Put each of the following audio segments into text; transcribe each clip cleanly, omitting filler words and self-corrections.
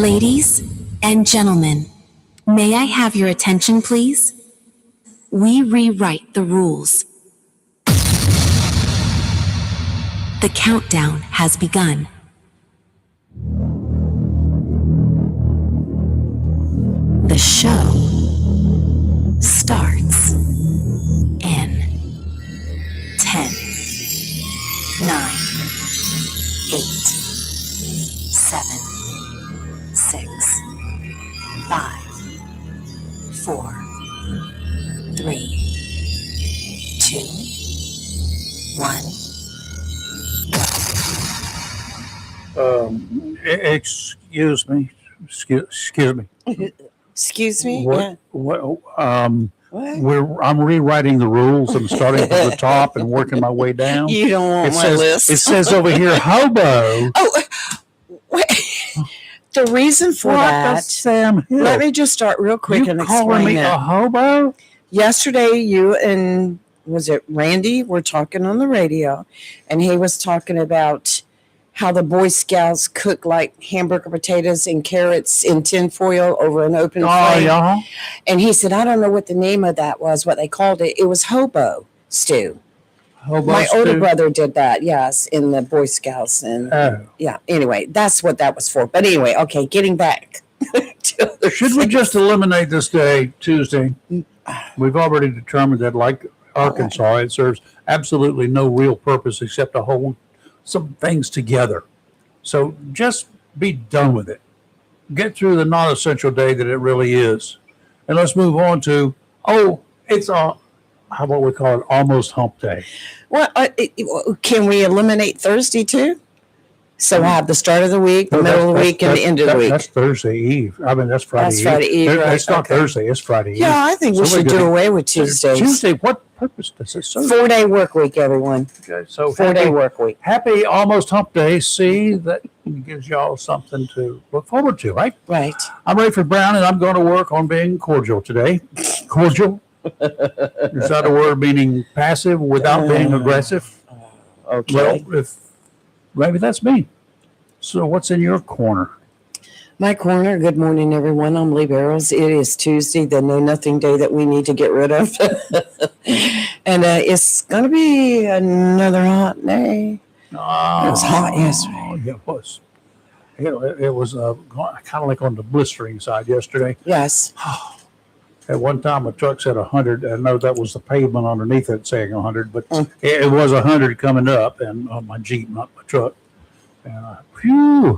Ladies and gentlemen, may I have your attention, please? We rewrite the rules. The countdown has begun. The show starts in 10, 9, 8, 7, 6, 5, 4, 3, 2, 1. Excuse me. Excuse me? What? Yeah. What? What? I'm rewriting the rules. I'm starting from the top and working my way down. You don't want my list. It says over here, hobo. Oh, wait. The reason for What that. the Sam Hill? Let me just start real quick and calling explain me it. a hobo? Yesterday, you and was it Randy were talking on the radio, and he was talking about how the Boy Scouts cook like hamburger potatoes and carrots in tinfoil over an open flame. Yeah. And he said, I don't know what the name of that was, what they called it. It was hobo stew. Hobo My stew? older brother did that, yes, in the Boy Scouts. And yeah, anyway, that's what that was for. But anyway, okay, getting back to the Should we just eliminate this day, Tuesday? We've already determined that, like Arkansas, it serves absolutely no real purpose except to hold some things together. So just be done with it. Get through the non-essential day that it really is. And let's move on to, it's how about we call it almost hump day. Well, can we eliminate Thursday too? So we'll have the start of the week, the middle of the week, and the end of the week. That's Thursday Eve. I mean, that's Friday That's Eve. Friday Eve, right. It's not Thursday. It's Friday Eve. Yeah, I think we should do away with Tuesdays. Tuesday, what purpose does it serve? 4-day work week, everyone. Okay, so 4-day work week. Happy almost hump day. See, that gives y'all something to look forward to, right? Right. I'm Rayford Brown, and I'm going to work on being cordial today. Cordial? Is that a word meaning passive without being aggressive? Okay. Well, maybe that's me. So what's in your corner? My corner. Good morning, everyone. I'm Lee Barrows. It is Tuesday, the Know Nothing day that we need to get rid of. And it's going to be another hot day. Oh, It was hot yesterday. Yeah, it was. It was kind of like on the blistering side yesterday. Yes. At one time, a truck said 100. I know that was the pavement underneath it saying 100, but it was 100 coming up, and on my Jeep, not my truck. And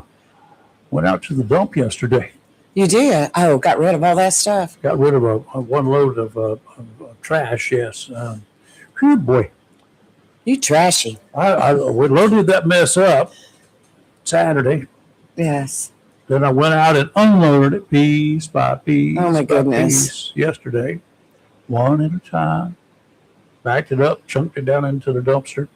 went out to the dump yesterday. You did? Oh, got rid of all that stuff. Got rid of one load of trash. Yes. Boy. You trashy. We loaded that mess up Saturday. Yes. Then I went out and unloaded it piece by piece. Oh, my by goodness. piece yesterday, one at a time. Backed it up, chunked it down into the dumpster.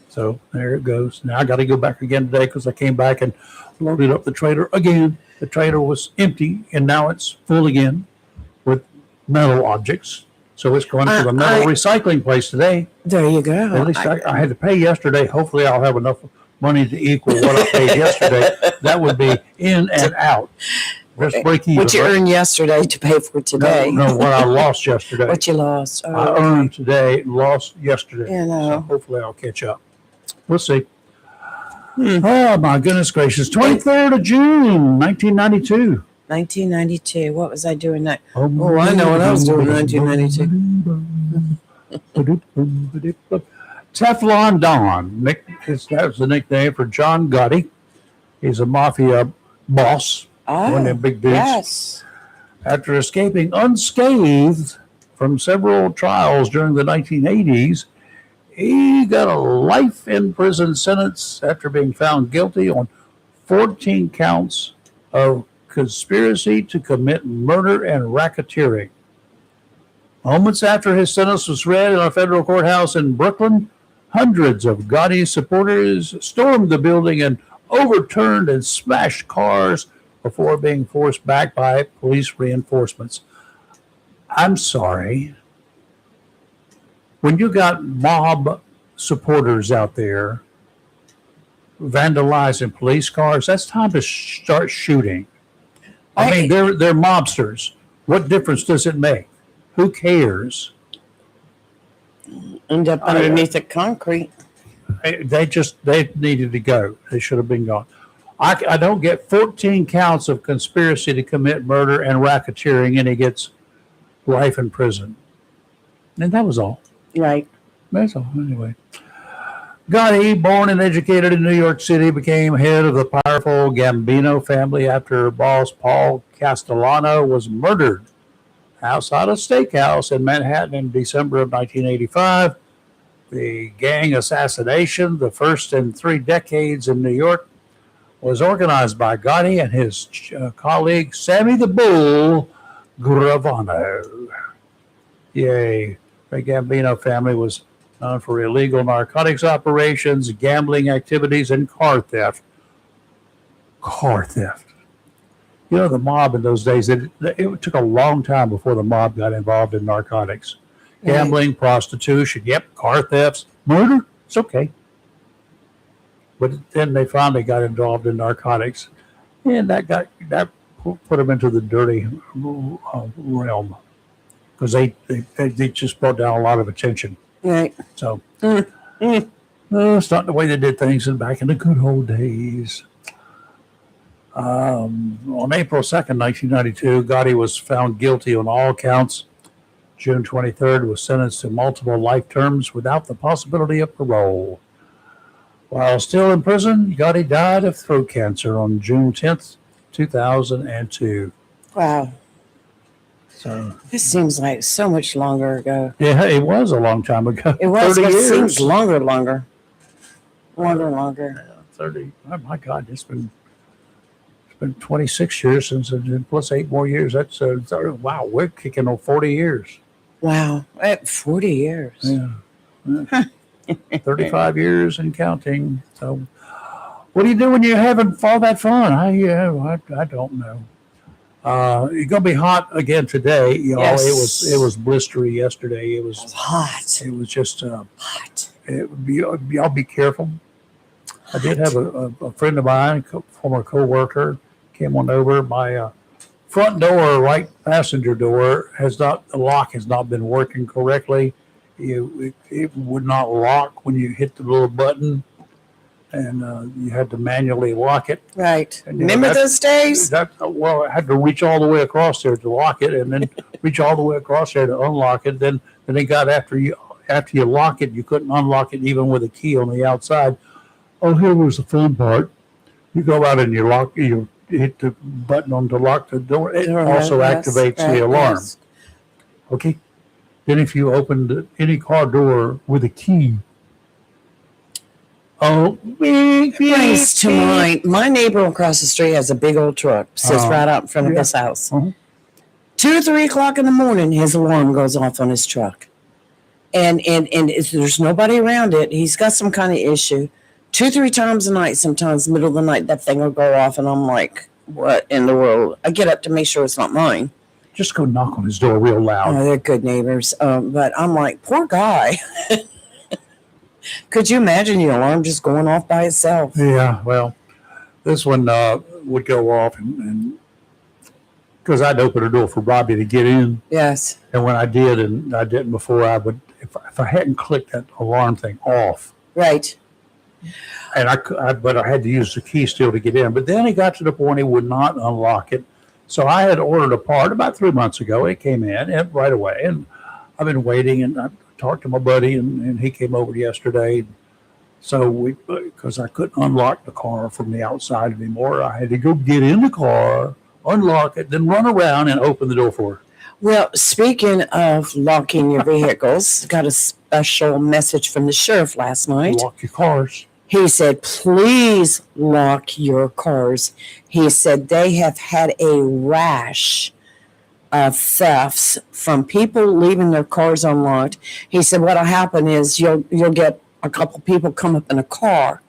So there it goes. Now I got to go back again today because I came back and loaded up the trailer again. The trailer was empty, and now it's full again with metal objects. So it's going to the metal recycling place today. There you go. At least I had to pay yesterday. Hopefully I'll have enough money to equal what I paid yesterday. That would be in and out. Just break even. What you earned yesterday to pay for today. No, what I lost yesterday. What you lost. Oh, I earned today, lost yesterday. You know. So hopefully I'll catch up. We'll see. Oh, my goodness gracious. 23rd of June, 1992. 1992. What was I doing that? Oh, I know what I was doing in 1992. Teflon Don. That was the nickname for John Gotti. He's a mafia boss. One of them big dudes. Yes. After escaping unscathed from several trials during the 1980s, he got a life in prison sentence after being found guilty on 14 counts of conspiracy to commit murder and racketeering. Moments after his sentence was read in a federal courthouse in Brooklyn, hundreds of Gotti's supporters stormed the building and overturned and smashed cars before being forced back by police reinforcements. I'm sorry. When you got mob supporters out there vandalizing police cars, that's time to start shooting. I mean, they're mobsters. What difference does it make? Who cares? End up underneath the concrete. They needed to go. They should have been gone. I don't get 14 counts of conspiracy to commit murder and racketeering, and he gets life in prison. And that was all. Right. That's all. Anyway. Gotti, born and educated in New York City, became head of the powerful Gambino family after boss Paul Castellano was murdered outside a steakhouse in Manhattan in December of 1985. The gang assassination, the first in 3 decades in New York, was organized by Gotti and his colleague Sammy the Bull Gravano. Yay. The Gambino family was known for illegal narcotics operations, gambling activities, and car theft. Car theft. You know, the mob in those days, it took a long time before the mob got involved in narcotics. Gambling, prostitution, car thefts, murder, it's okay. But then they finally got involved in narcotics, and that put them into the dirty realm because they just brought down a lot of attention. Right. So it's not the way they did things back in the good old days. On April 2nd, 1992, Gotti was found guilty on all counts. June 23rd was sentenced to multiple life terms without the possibility of parole. While still in prison, Gotti died of throat cancer on June 10th, 2002. Wow. So This seems like so much longer ago. yeah, it was a long time ago. It was, 30 but it years. seems longer. Longer. Yeah, 30. Oh my God, it's been 26 years since, plus 8 more years. That's 30, wow, we're kicking on 40 years. Wow. 40 years. Yeah. 35 years and counting. So what do you do when you're having all that fun? I don't know. It's gonna be hot again today. You know, Yes. it was blistery yesterday. It It's was hot. just Hot. y'all be careful. I did have a friend of mine, former co-worker, came on over. My front door, right passenger door, the lock has not been working correctly. It would not lock when you hit the little button, and you had to manually lock it. Right. And, you know, Remember those days? I had to reach all the way across there to lock it, and then reach all the way across there to unlock it. Then they got after you lock it, you couldn't unlock it even with a key on the outside. Oh, here was the fun part. You go out and you hit the button on to lock the door. It also activates the alarm. Yes. Okay. Then if you opened any car door with a key, Brings to mind, my neighbor across the street has a big old truck, sits right out in front of his house. 2 or 3 o'clock in the morning, his alarm goes off on his truck. And there's nobody around it. He's got some kind of issue. 2, 3 times a night, sometimes middle of the night, that thing will go off, and I'm like, what in the world? I get up to make sure it's not mine. just go knock on his door real loud. Oh, they're good neighbors. But I'm like, poor guy. Could you imagine your alarm just going off by itself? Yeah, well, this one would go off, and because I'd open the door for Bobby to get in, Yes. and when I did, and I didn't before, I would, if I hadn't clicked that alarm thing off, Right. and but I had to use the key still to get in. But then he got to the point he would not unlock it, so I had ordered a part about 3 months ago. It came in and right away, and I've been waiting, and I talked to my buddy, and he came over yesterday. So because I couldn't unlock the car from the outside anymore, I had to go get in the car, unlock it, then run around and open the door for her. Well, speaking of locking your vehicles, got a special message from the sheriff last night. Lock your cars. He said, please lock your cars. He said they have had a rash of thefts from people leaving their cars unlocked. He said what'll happen is you'll get a couple people come up in a car,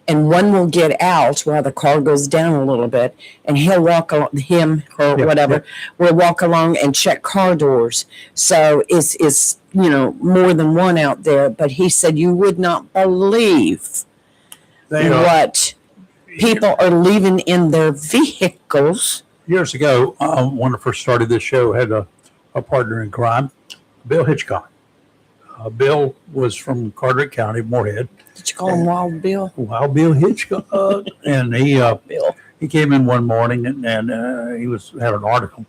and one will get out while the car goes down a little bit, and he'll walk along, will walk along and check car doors. So it's more than one out there. But he said you would not believe what people are leaving in their vehicles years ago, when I first started this show, I had a partner in crime, Bill Hitchcock. Bill was from Carteret County, Moorhead. Did you call him Wild Bill? Wild Bill Hitchcock. And Bill. he came in one morning and he had an article.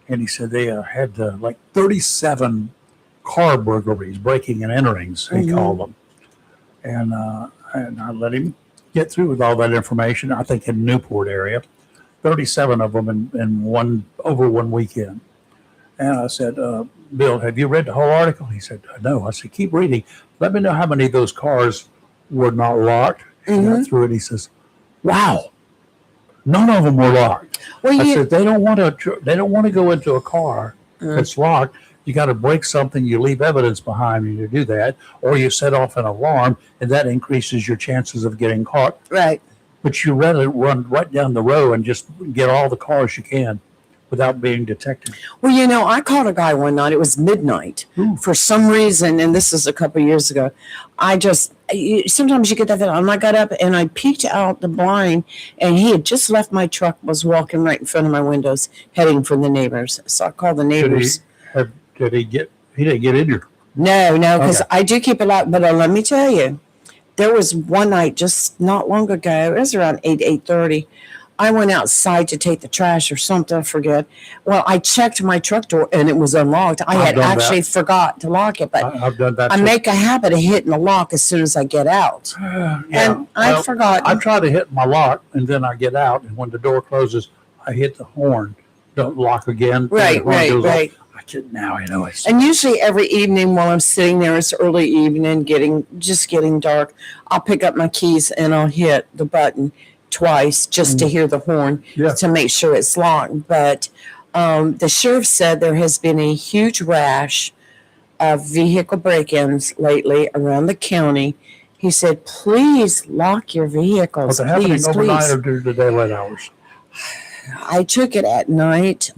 And he said they had like 37 car burglaries, breaking and enterings, he called them. And I let him get through with all that information, I think in Newport area, 37 of them in over one weekend. And I said, Bill, have you read the whole article? He said, no. I said, keep reading. Let me know how many of those cars were not locked. He got through it. He says, wow, none of them were locked. Well, I said, they don't want to go into a car that's locked. You got to break something. You leave evidence behind when you do that, or you set off an alarm, and that increases your chances of getting caught. right. But you rather run right down the road and just get all the cars you can without being detected. Well, I caught a guy one night. It was midnight. Ooh. For some reason, and this is a couple of years ago, sometimes you get that feeling. I got up and I peeked out the blind, and he had just left my truck, was walking right in front of my windows, heading for the neighbors. So I called the neighbors. He didn't get injured. No, because Okay. I do keep it locked. But let me tell you, there was one night just not long ago. It was around 8:30. I went outside to take the trash or something. I forget. Well, I checked my truck door and it was unlocked. I I've had done that. actually forgot to lock it, but I've done that. I too. make a habit of hitting the lock as soon as I get out. And I forgot. I try to hit my lock and then I get out, and when the door closes, I hit the horn. Don't lock again. Right, The horn goes off. right. I can now. I know it's. And usually every evening while I'm sitting there, it's early evening, getting dark, I'll pick up my keys and I'll hit the button twice just to hear the horn to make sure it's locked. But the sheriff said there has been a huge rash of vehicle break-ins lately around the county. He said, please lock your vehicles. Was it happening Please, overnight please. or during the daylight hours? I took it at night.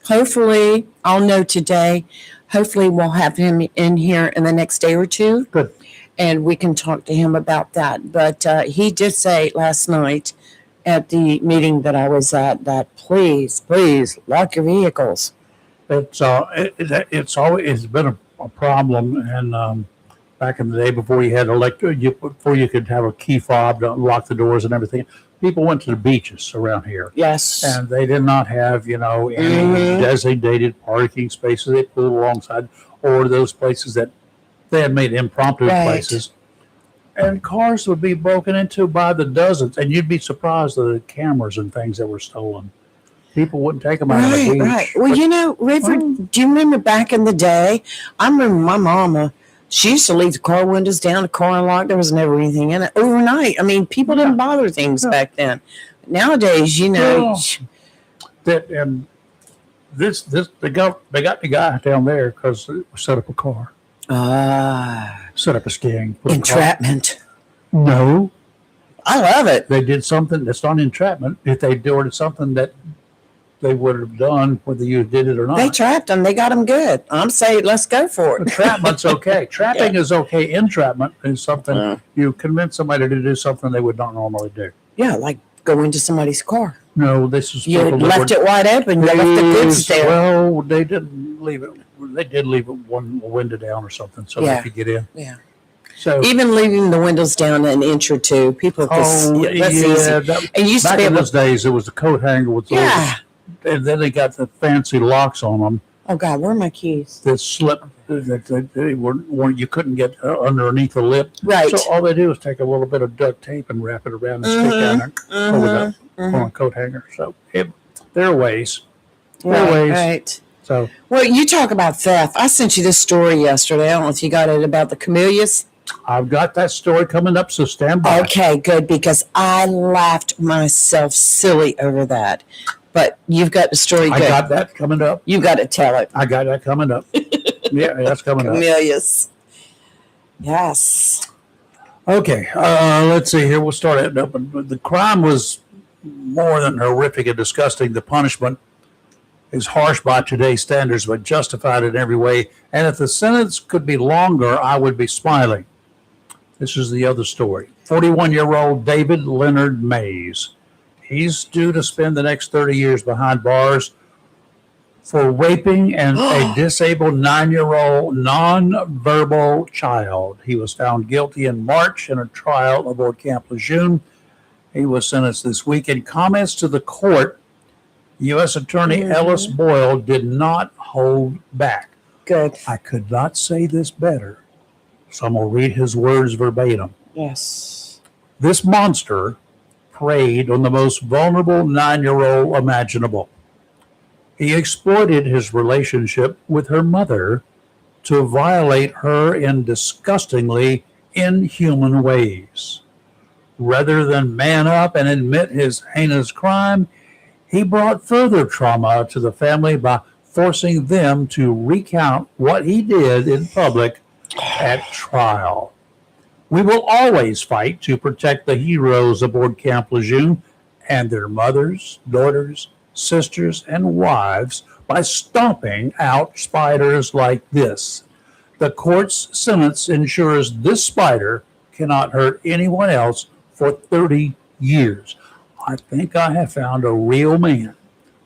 Hopefully, I'll know today. Hopefully, we'll have him in here in the next day or two. Good. And we can talk to him about that. But he did say last night at the meeting that I was at that please lock your vehicles. It's always been a problem, and back in the day before you had before you could have a key fob to unlock the doors and everything, people went to the beaches around here. Yes. And they did not have, any designated parking spaces. They pulled alongside, or those places that they had made impromptu places. And cars would be broken into by the dozens, and you'd be surprised at the cameras and things that were stolen. People wouldn't take them out of the beach. Right. Well, Rayford, do you remember back in the day? I remember my mama, she used to leave the car windows down, the car unlocked. There was never anything in it overnight. I mean, people didn't bother things back then. Nowadays, they got the guy down there because they set up a car, set up a sting. Entrapment. No, I love it. they did something that's not entrapment. If they did something that they would have done, whether you did it or not. They trapped them. They got them good. I'm saying, let's go for it. Entrapment's okay. Trapping is okay. Entrapment is something you convince somebody to do something they would not normally do. Yeah, like go into somebody's car. No, this is You people that left were- it wide open. You left the goods there. Well, they didn't leave it. They did leave it one window down or something, so they could get in. Yeah. So Even leaving the windows down an inch or two, people that's easy. that, And used to back be in able those days, it was the coat hanger with the and then they got the fancy locks on them Oh God, where are my keys? that slip that they weren't you couldn't get underneath the lip. Right. So all they do is take a little bit of duct tape and wrap it around and stick down there over on a coat hanger. So there are ways. There are ways. Right. So Well, you talk about theft. I sent you this story yesterday. I don't know if you got it about the camellias. I've got that story coming up, so stand by. Okay, good, because I laughed myself silly over that. But you've got the story I good. got that coming up. You got to tell it. I got that coming up. Yeah, that's coming up. Camellias. Yes. Okay, let's see here. We'll start it up. The crime was more than horrific and disgusting. The punishment is harsh by today's standards, but justified in every way. And if the sentence could be longer, I would be smiling. This is the other story. 41-year-old David Leonard Mays. He's due to spend the next 30 years behind bars for raping a disabled 9-year-old nonverbal child. He was found guilty in March in a trial aboard Camp Lejeune. He was sentenced this week. In comments to the court, U.S. Attorney Ellis Boyle did not hold back. Good. I could not say this better, so I'm going to read his words verbatim. Yes. This monster preyed on the most vulnerable 9-year-old imaginable. He exploited his relationship with her mother to violate her in disgustingly inhuman ways. Rather than man up and admit his heinous crime, he brought further trauma to the family by forcing them to recount what he did in public at trial. We will always fight to protect the heroes aboard Camp Lejeune and their mothers, daughters, sisters, and wives by stomping out spiders like this. The court's sentence ensures this spider cannot hurt anyone else for 30 years. I think I have found a real man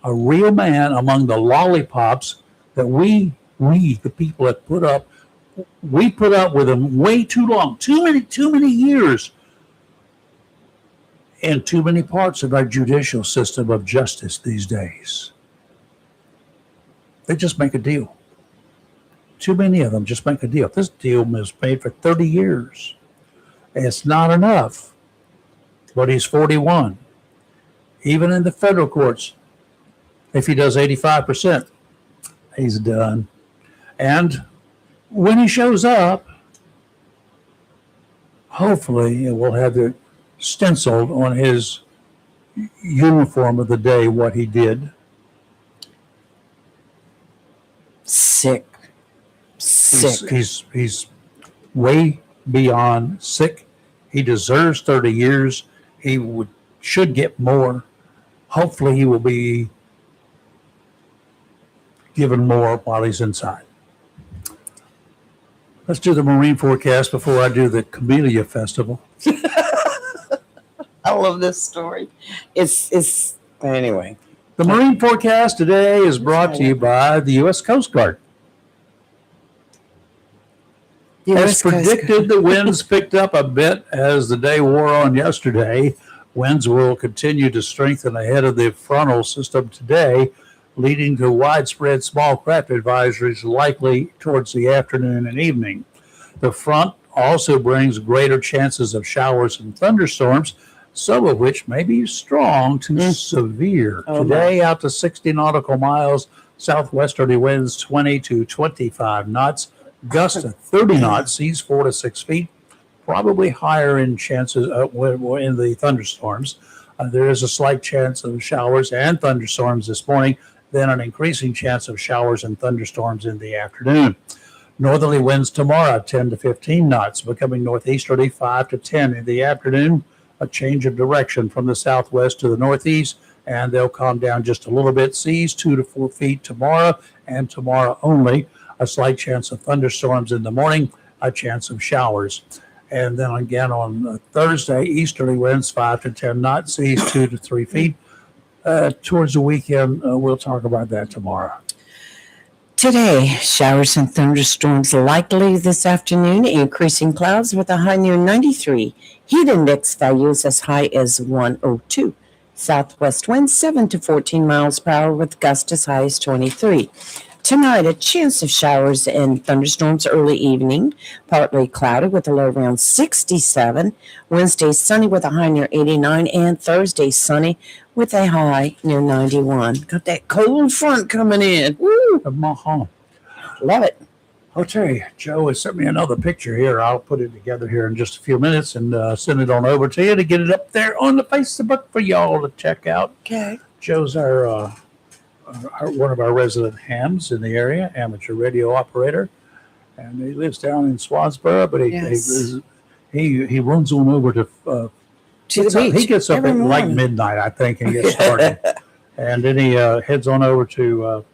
among the lollipops that we the people that put up with him way too long, too many years, in too many parts of our judicial system of justice these days. They just make a deal. Too many of them just make a deal. This deal was made for 30 years. It's not enough, but he's 41. Even in the federal courts, if he does 85%, he's done. And when he shows up, hopefully it will have it stenciled on his uniform of the day what he did. Sick. He's way beyond sick. He deserves 30 years. He should get more. Hopefully he will be given more while he's inside. Let's do the marine forecast before I do the Camellia Festival. I love this story. It's anyway. The marine forecast today is brought to you by the U.S. Coast Guard. As predicted, the winds picked up a bit as the day wore on yesterday. Winds will continue to strengthen ahead of the frontal system today, leading to widespread small craft advisories likely towards the afternoon and evening. The front also brings greater chances of showers and thunderstorms, some of which may be strong to severe. Today, out to 60 nautical miles, southwesterly winds 20 to 25 knots, gusts of 30 knots, seas 4 to 6 feet, probably higher in chances in the thunderstorms. There is a slight chance of showers and thunderstorms this morning, then an increasing chance of showers and thunderstorms in the afternoon. Northerly winds tomorrow, 10 to 15 knots, becoming northeasterly 5 to 10 in the afternoon. A change of direction from the southwest to the northeast, and they'll calm down just a little bit. Seas 2 to 4 feet tomorrow, and tomorrow only. A slight chance of thunderstorms in the morning, a chance of showers. And then again on Thursday, easterly winds 5 to 10 knots, seas 2 to 3 feet. Towards the weekend, we'll talk about that tomorrow. Today, showers and thunderstorms likely this afternoon, increasing clouds with a high near 93. Heat index values as high as 102. Southwest winds 7 to 14 miles per hour with gusts as high as 23. Tonight, a chance of showers and thunderstorms early evening, partly cloudy with a low around 67. Wednesday, sunny with a high near 89, and Thursday, sunny with a high near 91. Got that cold front coming in. Woo! Love it. I'll tell you, Joe has sent me another picture here. I'll put it together here in just a few minutes and send it on over to you to get it up there on the Facebook for y'all to check out. Okay. Joe's our one of our resident hams in the area, amateur radio operator, and he lives down in Swansboro. But he runs on over to the beach. He gets up at like midnight, I think, and gets started, and then he heads on over to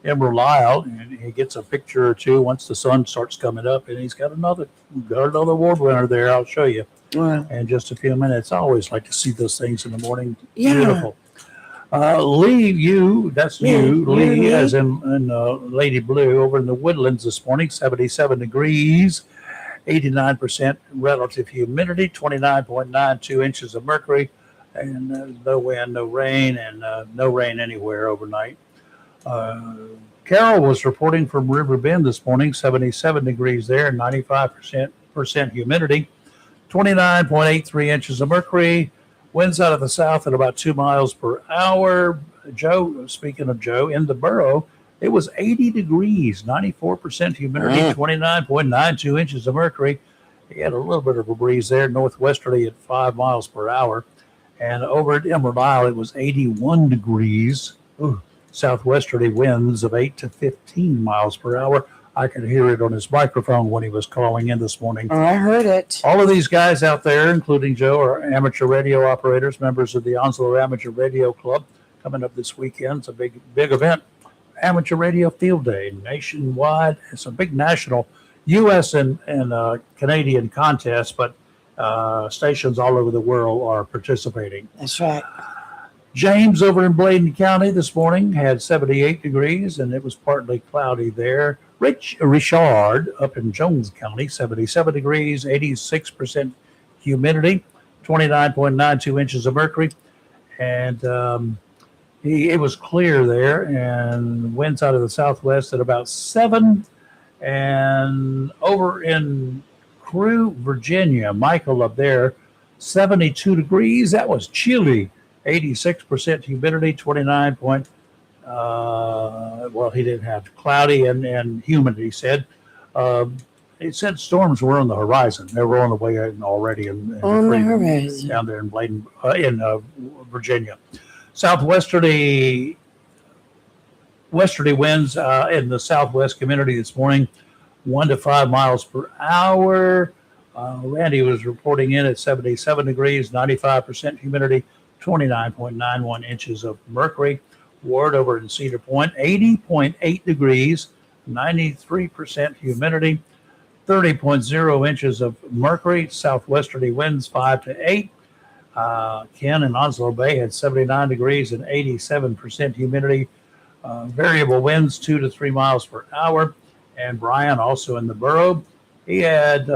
Emerald Isle, and he gets a picture or two once the sun starts coming up, and he's got another award winner there. I'll show you in just a few minutes. I always like to see those things in the morning. Yeah. Beautiful. Lee, Lee, as in Lady Blue, over in the Woodlands this morning, 77 degrees, 89% relative humidity, 29.92 inches of mercury, and no wind, no rain, and no rain anywhere overnight. Carol was reporting from River Bend this morning, 77 degrees there, 95% humidity, 29.83 inches of mercury, winds out of the south at about 2 miles per hour. Joe, speaking of Joe, in the borough, it was 80 degrees, 94% humidity, 29.92 inches of mercury. He had a little bit of a breeze there, northwesterly at 5 miles per hour. And over at Emerald Isle, it was 81 degrees. Ooh, southwesterly winds of 8 to 15 miles per hour. I could hear it on his microphone when he was calling in this morning. Oh, I heard it. All of these guys out there, including Joe, are amateur radio operators, members of the Onslow Amateur Radio Club. Coming up this weekend, it's a big event. Amateur Radio Field Day nationwide. It's a big national U.S. and Canadian contest, but stations all over the world are participating. That's right. James over in Bladen County this morning had 78 degrees, and it was partly cloudy there. Richard up in Jones County, 77 degrees, 86% humidity, 29.92 inches of mercury, and it was clear there, and winds out of the southwest at about 7. And over in Crew, Virginia, Michael up there, 72 degrees. That was chilly. 86% humidity, 29 point. Well, he didn't have cloudy and humid, he said. He said storms were on the horizon. They were on the way in already on the horizon down there in Bladen, in Virginia. Westerly winds in the southwest community this morning, 1 to 5 miles per hour. Randy was reporting in at 77 degrees, 95% humidity, 29.91 inches of mercury. Ward over in Cedar Point, 80.8 degrees, 93% humidity, 30.0 inches of mercury. Southwesterly winds 5 to 8. Ken in Onslow Bay had 79 degrees and 87% humidity. Variable winds 2 to 3 miles per hour. And Brian, also in the borough, he had,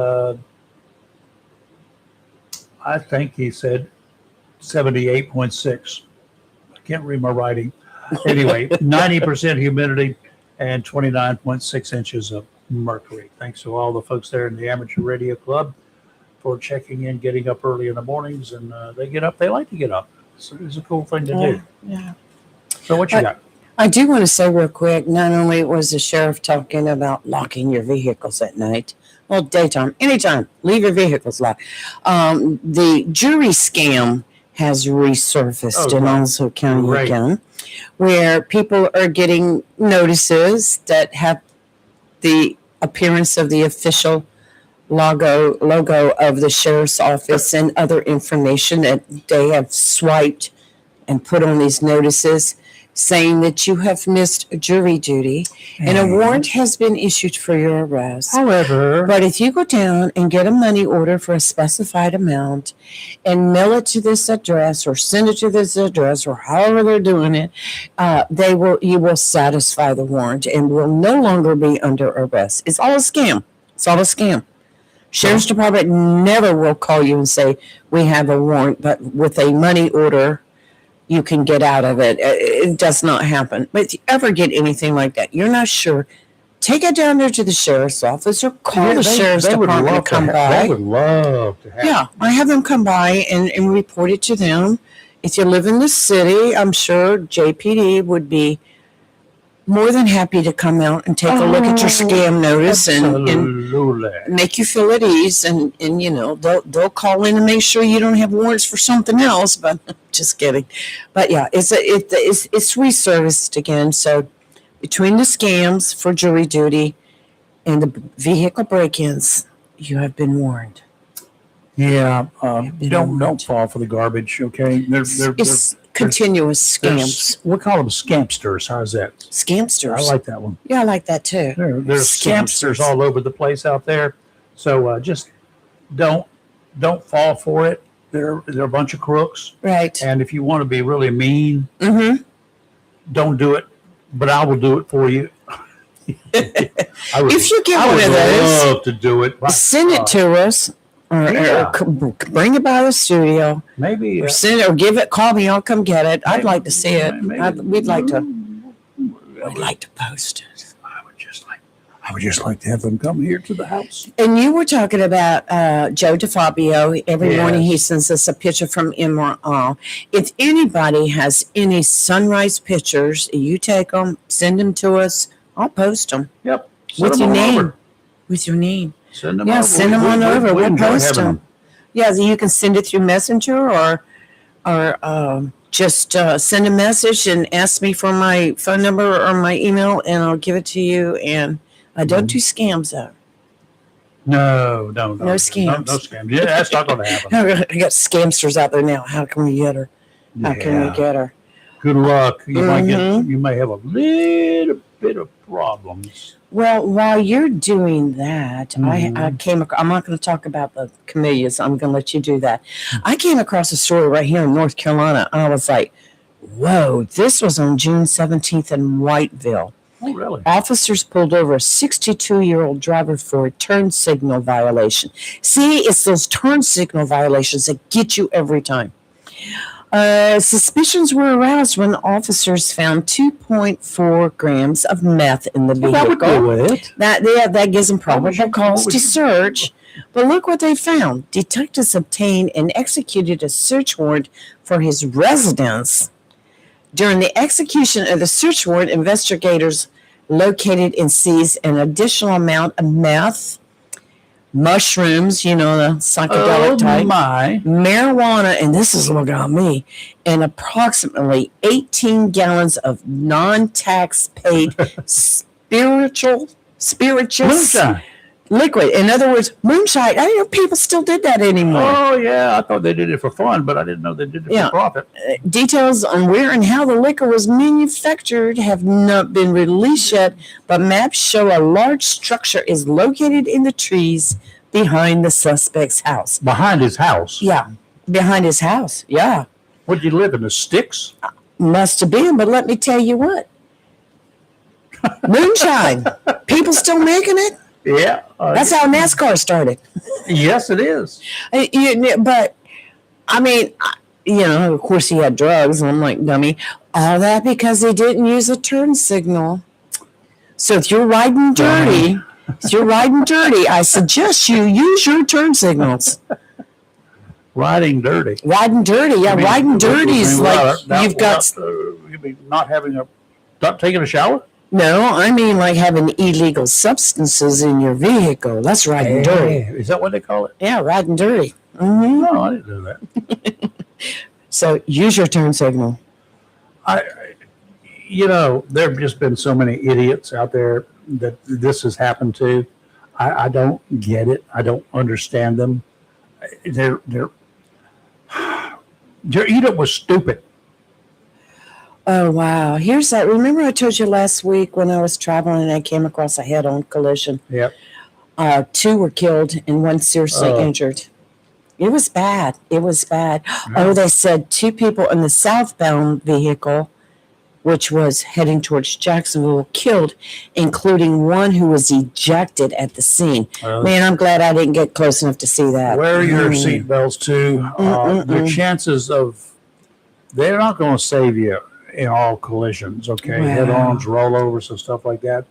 I think he said 78.6. I can't read my writing. Anyway, 90% humidity and 29.6 inches of mercury. Thanks to all the folks there in the Amateur Radio Club for checking in, getting up early in the mornings, and they like to get up. So it's a cool thing to do. Yeah. So what you got? I do want to say real quick, not only was the sheriff talking about locking your vehicles at night, well, daytime, anytime, leave your vehicles locked. The jury scam has resurfaced in Onslow County again, where people are getting notices that have the appearance of the official logo of the sheriff's office and other information that they have swiped and put on these notices, saying that you have missed jury duty and a warrant has been issued for your arrest. However, but if you go down and get a money order for a specified amount and mail it to this address or send it to this address or however they're doing it, you will satisfy the warrant and will no longer be under arrest. It's all a scam. It's all a scam. Sheriff's Department never will call you and say, we have a warrant, but with a money order, you can get out of it. It does not happen. But if you ever get anything like that, you're not sure, take it down there to the sheriff's office or call the sheriff's department to come by. They would love to have. Yeah, I have them come by and report it to them. If you live in the city, I'm sure JPD would be more than happy to come out and take a look at your scam notice and make you feel at ease. And you know, they'll call in and make sure you don't have warrants for something else. But just kidding. But yeah, it's resurfaced again. So between the scams for jury duty and the vehicle break-ins, you have been warned. Yeah, don't fall for the garbage. Okay, Because continuous scams. We call them scampsters. How's that? Scamsters. I like that one. Yeah, I like that too. There's scampsters all over the place out there. So just don't fall for it. They're a bunch of crooks. Right. And if you want to be really mean, Mm-hmm. don't do it. But I will do it for you. If you get one of those, love to do it. send it to us, or bring it by the studio, Maybe or send it, or call me. I'll come get it. I'd like to see it. We'd like to post it. I would just like to have them come here to the house. And you were talking about Joe DeFabio. Every morning he sends us a picture from MRL. If anybody has any sunrise pictures, you take them, send them to us. I'll post them. Yep. With your name. With your name. Send them Yeah, over. send them on over. We'll enjoy post having them. Yeah, you can send it through Messenger or just send a message and ask me for my phone number or my email, and I'll give it to you. And I don't do scams, though. No scams. No scams. Yeah, that's not going to happen. I got scamsters out there now. How can we get her? How can we get her? Good luck. You may have a little bit of problems. Well, while you're doing that, I came across, I'm not going to talk about the camellias. I'm going to let you do that. I came across a story right here in North Carolina. I was like, whoa, this was on June 17th in Whiteville. Oh, really? Officers pulled over a 62-year-old driver for a turn signal violation. See, it's those turn signal violations that get you every time. Suspicions were aroused when officers found 2.4 grams of meth in the vehicle. That would do it. That gives them probable cause to search. But look what they found. Detectives obtained and executed a search warrant for his residence. During the execution of the search warrant, investigators located and seized an additional amount of meth, mushrooms, the psychedelic type, marijuana, and this is what got me, and approximately 18 gallons of non-tax paid spirituous Moonshine. liquid. In other words, moonshine. I didn't know people still did that anymore. Oh, yeah. I thought they did it for fun, but I didn't know they did it for profit. Details on where and how the liquor was manufactured have not been released yet, but maps show a large structure is located in the trees behind the suspect's house. Behind his house? Yeah, behind his house. Yeah. Would you live in the sticks? Must have been, but let me tell you what. Moonshine. People still making it? Yeah. That's how NASCAR started. Yes, it is. But, I mean, of course he had drugs, and I'm like, dummy. All that because he didn't use a turn signal. So if you're riding dirty, I suggest you use your turn signals. Riding dirty. Riding dirty, yeah. Riding dirty is like you've got... You mean not taking a shower? No, I mean like having illegal substances in your vehicle. That's riding dirty. Is that what they call it? Yeah, riding dirty. Mm-hmm. No, I didn't do that. So use your turn signal. There have just been so many idiots out there that this has happened to. I don't get it. I don't understand them. Their Edith was stupid. Oh, wow. Here's that. Remember I told you last week when I was traveling and I came across a head-on collision? Yep. 2 were killed and 1 seriously injured. It was bad. Oh, they said 2 people in the southbound vehicle, which was heading towards Jacksonville, were killed, including 1 who was ejected at the scene. Man, I'm glad I didn't get close enough to see that. Wear your seatbelts, too. The chances of... They're not going to save you in all collisions, okay? Wow. Head-ons, rollovers, and stuff like that.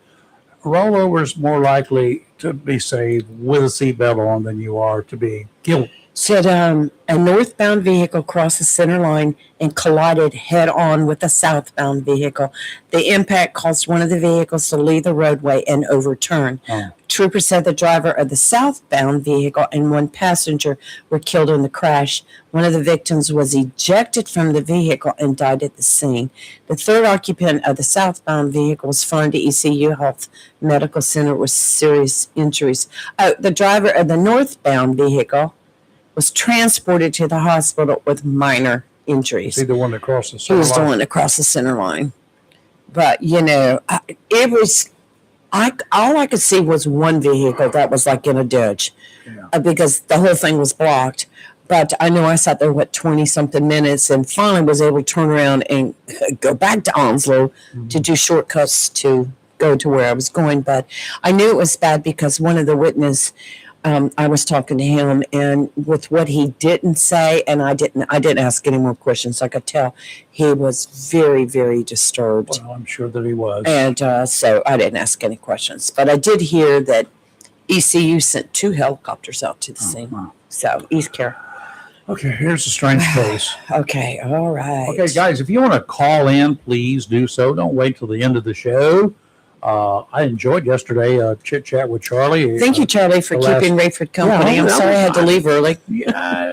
Rollovers more likely to be saved with a seatbelt on than you are to be killed. Said a northbound vehicle crossed the center line and collided head-on with a southbound vehicle. The impact caused one of the vehicles to leave the roadway and overturn. Troopers said the driver of the southbound vehicle and 1 passenger were killed in the crash. One of the victims was ejected from the vehicle and died at the scene. The 3rd occupant of the southbound vehicle was flown to ECU Health Medical Center with serious injuries. The driver of the northbound vehicle was transported to the hospital with minor injuries. Is he the one that crossed the He center was the line? one across the center line. But, it was, all I could see was one vehicle that was like in a ditch because the whole thing was blocked. But I know I sat there, 20 something minutes and finally was able to turn around and go back to Onslow to do shortcuts to go to where I was going. But I knew it was bad because one of the witnesses, I was talking to him, and with what he didn't say, and I didn't ask any more questions. I could tell he was very, very disturbed. Well, I'm sure that he was. And so I didn't ask any questions. But I did hear that ECU sent 2 helicopters out to the scene. Wow. So, East Care. Okay, here's a strange case. Okay, all right. Okay, guys, if you want to call in, please do so. Don't wait till the end of the show. I enjoyed yesterday chit chat with Charlie. Thank you, Charlie, for the last- keeping Rayford company. Yeah, I'm that sorry I was had to fine. leave early. Yeah,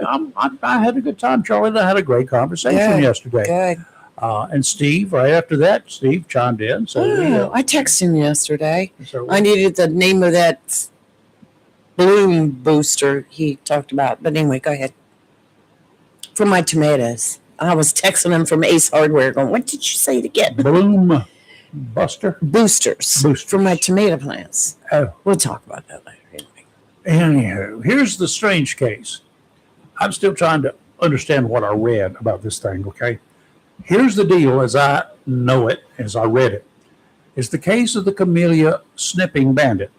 I had a good time, Charlie. And I had a great conversation Good, yesterday. Good. And Steve, right after that, Steve chimed in. So, Oh, I texted him yesterday. so I needed the name of that bloom booster he talked about. But anyway, go ahead. For my tomatoes. I was texting him from Ace Hardware going, what did you say to get? Bloom Buster. Boosters. For my tomato plants. Oh. We'll talk about that later. Anywho, here's the strange case. I'm still trying to understand what I read about this thing, okay? Here's the deal as I know it, as I read it. It's the case of the camellia snipping bandit.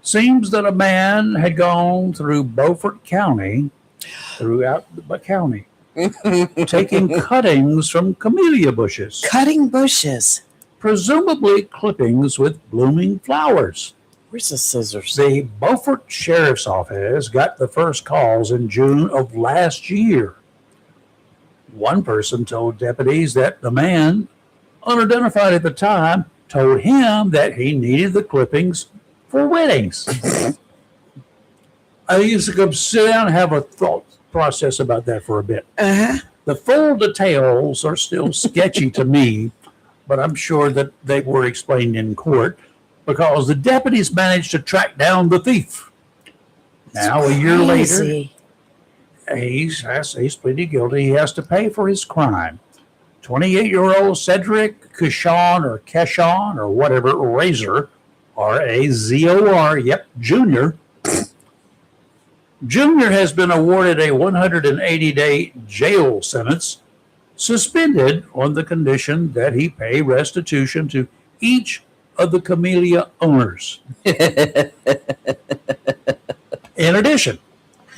Seems that a man had gone through Beaufort County, throughout the county, taking cuttings from camellia bushes, Cutting bushes. presumably clippings with blooming flowers. Where's the scissors? The Beaufort Sheriff's Office got the first calls in June of last year. One person told deputies that the man, unidentified at the time, told him that he needed the clippings for weddings. I used to come sit down and have a thought process about that for a bit. Uh-huh. The full details are still sketchy to me, but I'm sure that they were explained in court because the deputies managed to track down the thief. Now, a year later, Crazy. he's pleaded guilty. He has to pay for his crime. 28-year-old Cedric Cushon or whatever, Razor, R-A-Z-O-R, yep, Jr. Junior has been awarded a 180-day jail sentence, suspended on the condition that he pay restitution to each of the camellia owners. In addition,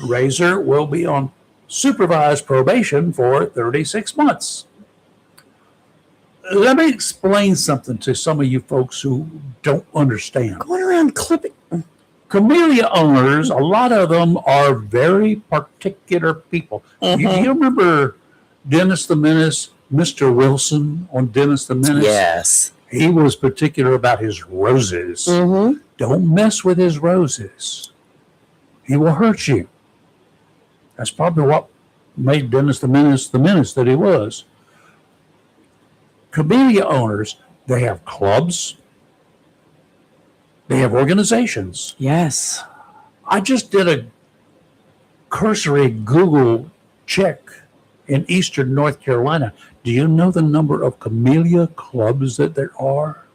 Razor will be on supervised probation for 36 months. Let me explain something to some of you folks who don't understand. Going around clipping. Camellia owners, a lot of them are very particular people. Do you remember Dennis the Menace, Mr. Wilson on Dennis the Menace? Yes. He was particular about his roses. Mm-hmm. Don't mess with his roses. He will hurt you. That's probably what made Dennis the Menace that he was. Camellia owners, they have clubs. They have organizations. Yes. I just did a cursory Google check in eastern North Carolina. Do you know the number of camellia clubs that there are?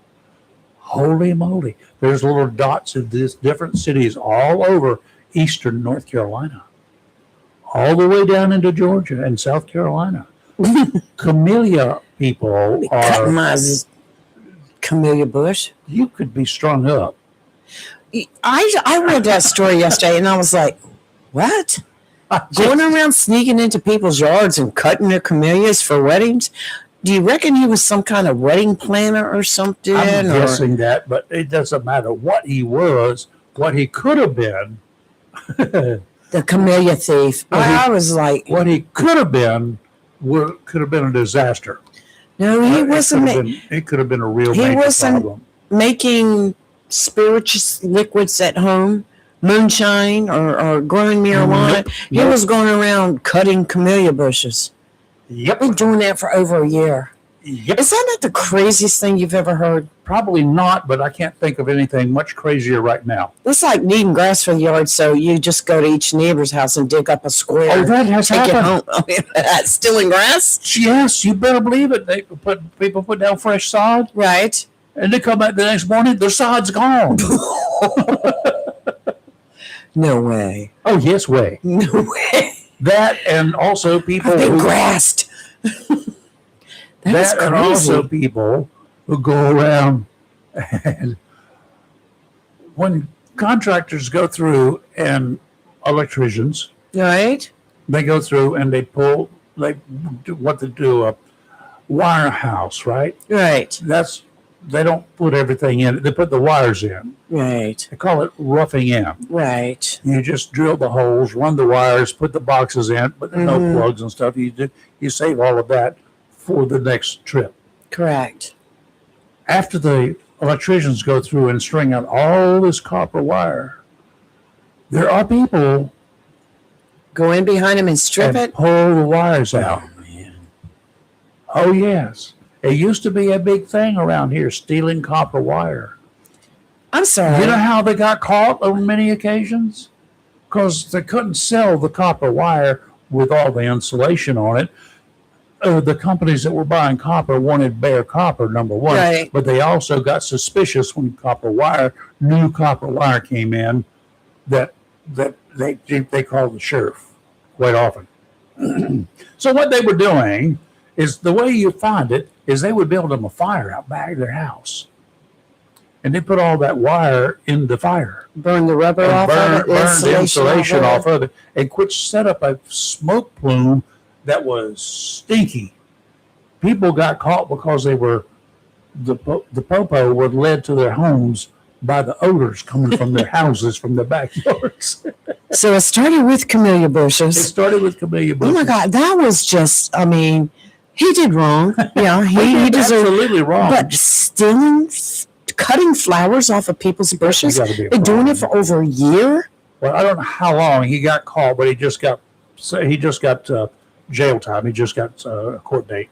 Holy moly. There's little dots of these different cities all over eastern North Carolina, all the way down into Georgia and South Carolina. Camellia people Cutting are, my camellia bush. you could be strung up. I read that story yesterday and I was like, what? Going around sneaking into people's yards and cutting their camellias for weddings? Do you reckon he was some kind of wedding planner or something? I'm guessing that, but it doesn't matter what he was, what he could have been. The camellia thief. I was like, What he could have been could have been a disaster. no, he wasn't. It could have been a real He major wasn't- problem. Making spirituous liquids at home, moonshine or growing marijuana. Nope. He was going around cutting camellia bushes. Yep. Been doing that for over a year. Yep. Is that not the craziest thing you've ever heard? Probably not, but I can't think of anything much crazier right now. It's like needing grass for the yard, so you just go to each neighbor's house and dig up a square. Oh, that has take it happened. home. Stealing grass? Yes, you better believe it. People put down fresh sod, Right. and they come back the next morning, their sod's gone. No way. Oh, yes, way. No way. That and also people I've been who grassed. that and also people who go around and when contractors go through and electricians, Right. they go through and they pull what they do a wire house, right? Right. They don't put everything in. They put the wires in. Right. They call it roughing in. Right. You just drill the holes, run the wires, put the boxes in, but there's no plugs and stuff. You save all of that for the next trip. Correct. After the electricians go through and string out all this copper wire, there are people Go in behind him and strip and it. pull the wires out. Oh, man. Oh, yes. It used to be a big thing around here, stealing copper wire. I'm sorry. You know how they got caught on many occasions? Because they couldn't sell the copper wire with all the insulation on it. The companies that were buying copper wanted bare copper, number one. Right. But they also got suspicious when new copper wire came in that they called the sheriff quite often. So what they were doing is, the way you find it is they would build them a fire out back of their house. And they put all that wire in the fire. Burn the rubber And off of it. burn the insulation off it. of it, and set up a smoke plume that was stinky. People got caught because they were the popo were led to their homes by the odors coming from their houses, from their backyards. So it started with camellia It bushes. started with camellia bushes. Oh my God, that was just, I mean, he did wrong. Yeah, he deserved. absolutely wrong. But stealing, cutting flowers off of people's bushes, gotta be a and doing crime. it for over a year. Well, I don't know how long he got caught, but he just got jail time. He just got a court date.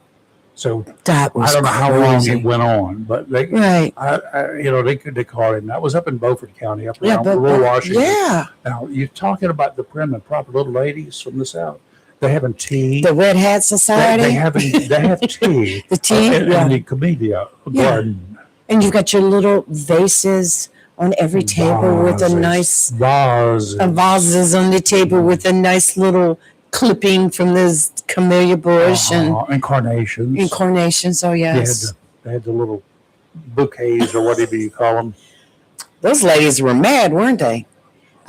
So That was I don't know how long crazy. it went on, but they Right. they caught him. That was up in Beaufort County, up Yeah, around but rural Washington. yeah, Now you're talking about the prim and proper little ladies from the South. They're having tea. the Red Hat They Society, they have tea. the tea, in yeah. the camellia Yeah. garden. And you've got your little vases on every table with a nice vases on the table with a nice little clipping from this camellia bush and carnations. and carnations. Oh yes, They had the little bouquets or whatever you call them. those ladies were mad, weren't they?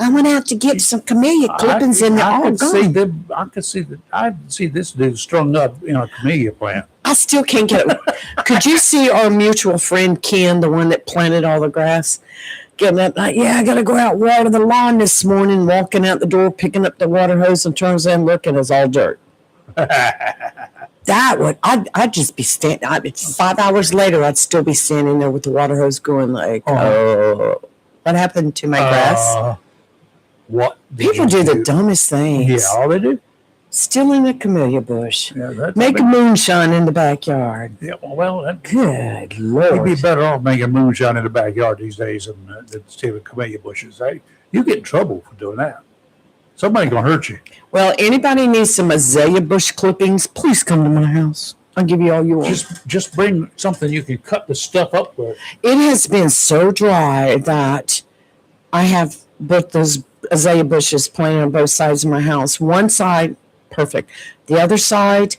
I went out to get some camellia clippings and they're all gone. I could see this dude strung up in a camellia plant. I still can't get it. Could you see our mutual friend Ken, the one that planted all the grass, getting up like, yeah, I got to go out water the lawn this morning, walking out the door, picking up the water hose and turns in, looking, it's all dirt. I'd just be standing, 5 hours later, I'd still be standing there with the water hose going like, oh, what happened to my grass? What People do the dumbest things. Yeah, all they do. Still in a camellia bush. Yeah, Make a moonshine in the backyard. Yeah, well, Good you'd Lord. be better off making moonshine in the backyard these days than stealing camellia bushes. You get in trouble for doing that. Somebody's gonna hurt you. Well, anybody needs some azalea bush clippings, please come to my house. I'll give you all you want. Just bring something you can cut the stuff up with. It has been so dry that I have both those azalea bushes planted on both sides of my house. One side, perfect. The other side,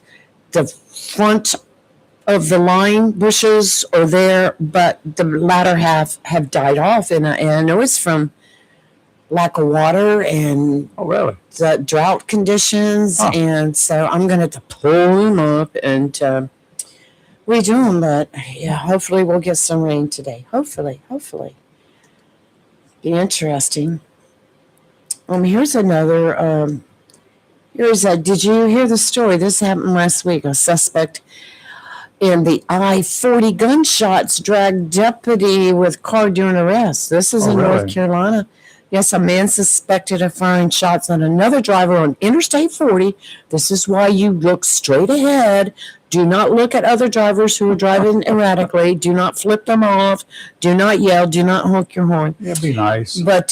the front of the line bushes are there, but the latter half have died off. And I know it's from lack of water and Oh, really? the drought conditions. Huh. And so I'm going to have to pull them up and redo them. But yeah, hopefully we'll get some rain today. Hopefully. Be interesting. Here's another. Did you hear the story? This happened last week. A suspect in the I-40 gunshots dragged deputy with car during arrest. This is in really? North Carolina. Yes, a man suspected of firing shots on another driver on Interstate 40. This is why you look straight ahead. Do not look at other drivers who are driving erratically. Do not flip them off. Do not yell. Do not honk your horn. Yeah, be nice. But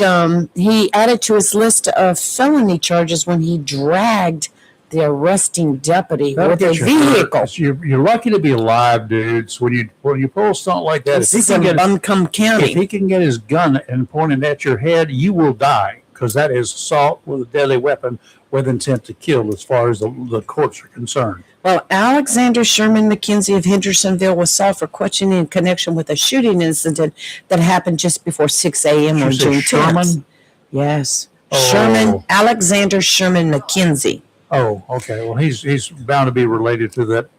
he added to his list of felony charges when he dragged the arresting deputy with a vehicle. You're lucky to be alive, dudes. When you pull a stunt like that, This is in Buncombe County. if he can get his gun and point it at your head, you will die, because that is assault with a deadly weapon with intent to kill, as far as the courts are concerned. Well, Alexander Sherman McKenzie of Hendersonville was sought for questioning in connection with a shooting incident that happened just before 6 a.m. on June 10th. Sherman? Yes. Oh. Alexander Sherman McKenzie. Oh, okay. Well, he's bound to be related to that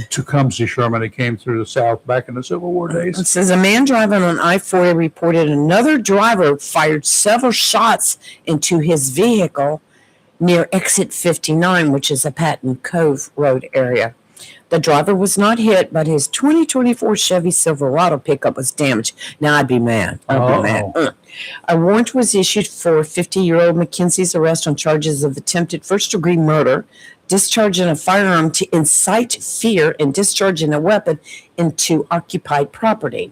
Tecumseh Sherman that came through the South back in the Civil War days. It says a man driving on I-40 reported another driver fired several shots into his vehicle near exit 59, which is a Patton Cove Road area. The driver was not hit, but his 2024 Chevy Silverado pickup was damaged. Now I'd be mad. A warrant was issued for 50-year-old McKenzie's arrest on charges of attempted first-degree murder, discharging a firearm to incite fear, and discharging a weapon into occupied property.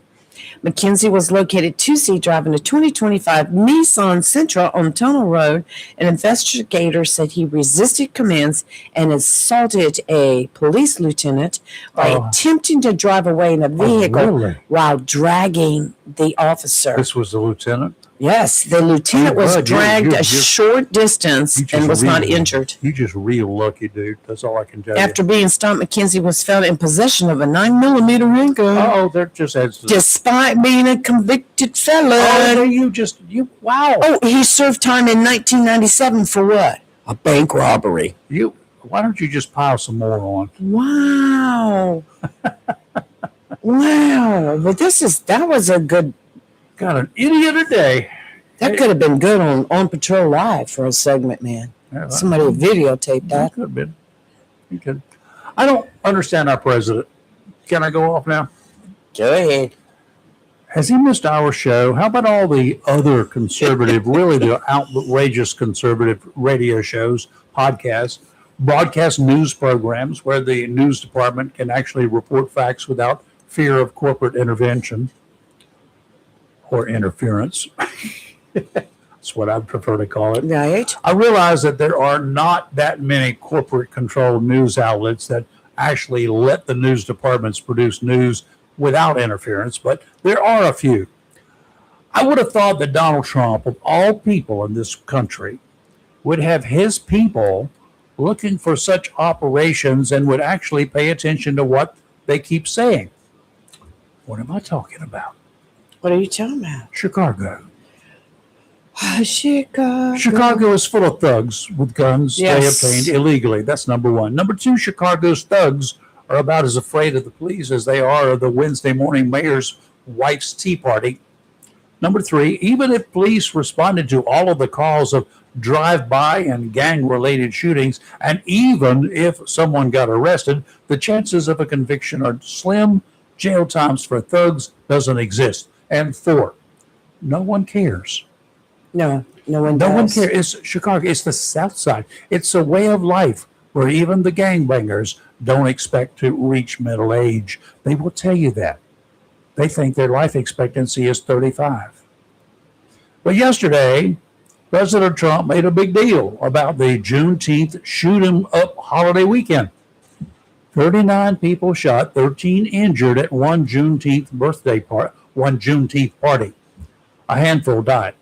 McKenzie was located Tuesday driving a 2025 Nissan Sentra on Tunnel Road. An investigator said he resisted commands and assaulted a police lieutenant by attempting to drive away in a vehicle while dragging the officer. This was the lieutenant? Yes, the lieutenant was dragged a short distance and was not injured. You just real lucky, dude. That's all I can tell you. After being stopped, McKenzie was found in possession of a 9mm handgun. They're just despite being a convicted felon. Wow. Oh, he served time in 1997 for what? A bank robbery. Why don't you just pile some more on? Wow. Wow. But that was a good. Got an idiot a day. That could have been good on Patrol Live for a segment, man. Yeah, somebody videotaped that. Could have been. You could. I don't understand our president. Can I go off now? Go ahead. Has he missed our show? How about all the other conservative, really the outrageous conservative radio shows, podcasts, broadcast news programs where the news department can actually report facts without fear of corporate intervention or interference? That's what I prefer to call it. Right. I realize that there are not that many corporate-controlled news outlets that actually let the news departments produce news without interference, but there are a few. I would have thought that Donald Trump, of all people in this country, would have his people looking for such operations and would actually pay attention to what they keep saying. What am I talking about? What are you talking about? Chicago. Chicago. Chicago is full of thugs with guns they obtained illegally. That's number one. Number two, Chicago's thugs are about as afraid of the police as they are of the Wednesday morning mayor's wife's tea party. Number three, even if police responded to all of the calls of drive-by and gang-related shootings, and even if someone got arrested, the chances of a conviction are slim. Jail times for thugs doesn't exist. And four, no one cares. No one does. No one cares. It's Chicago. It's the South Side. It's a way of life where even the gangbangers don't expect to reach middle age. They will tell you that. They think their life expectancy is 35. But yesterday, President Trump made a big deal about the Juneteenth shoot 'em up holiday weekend. 39 people shot, 13 injured at one Juneteenth party. A handful died.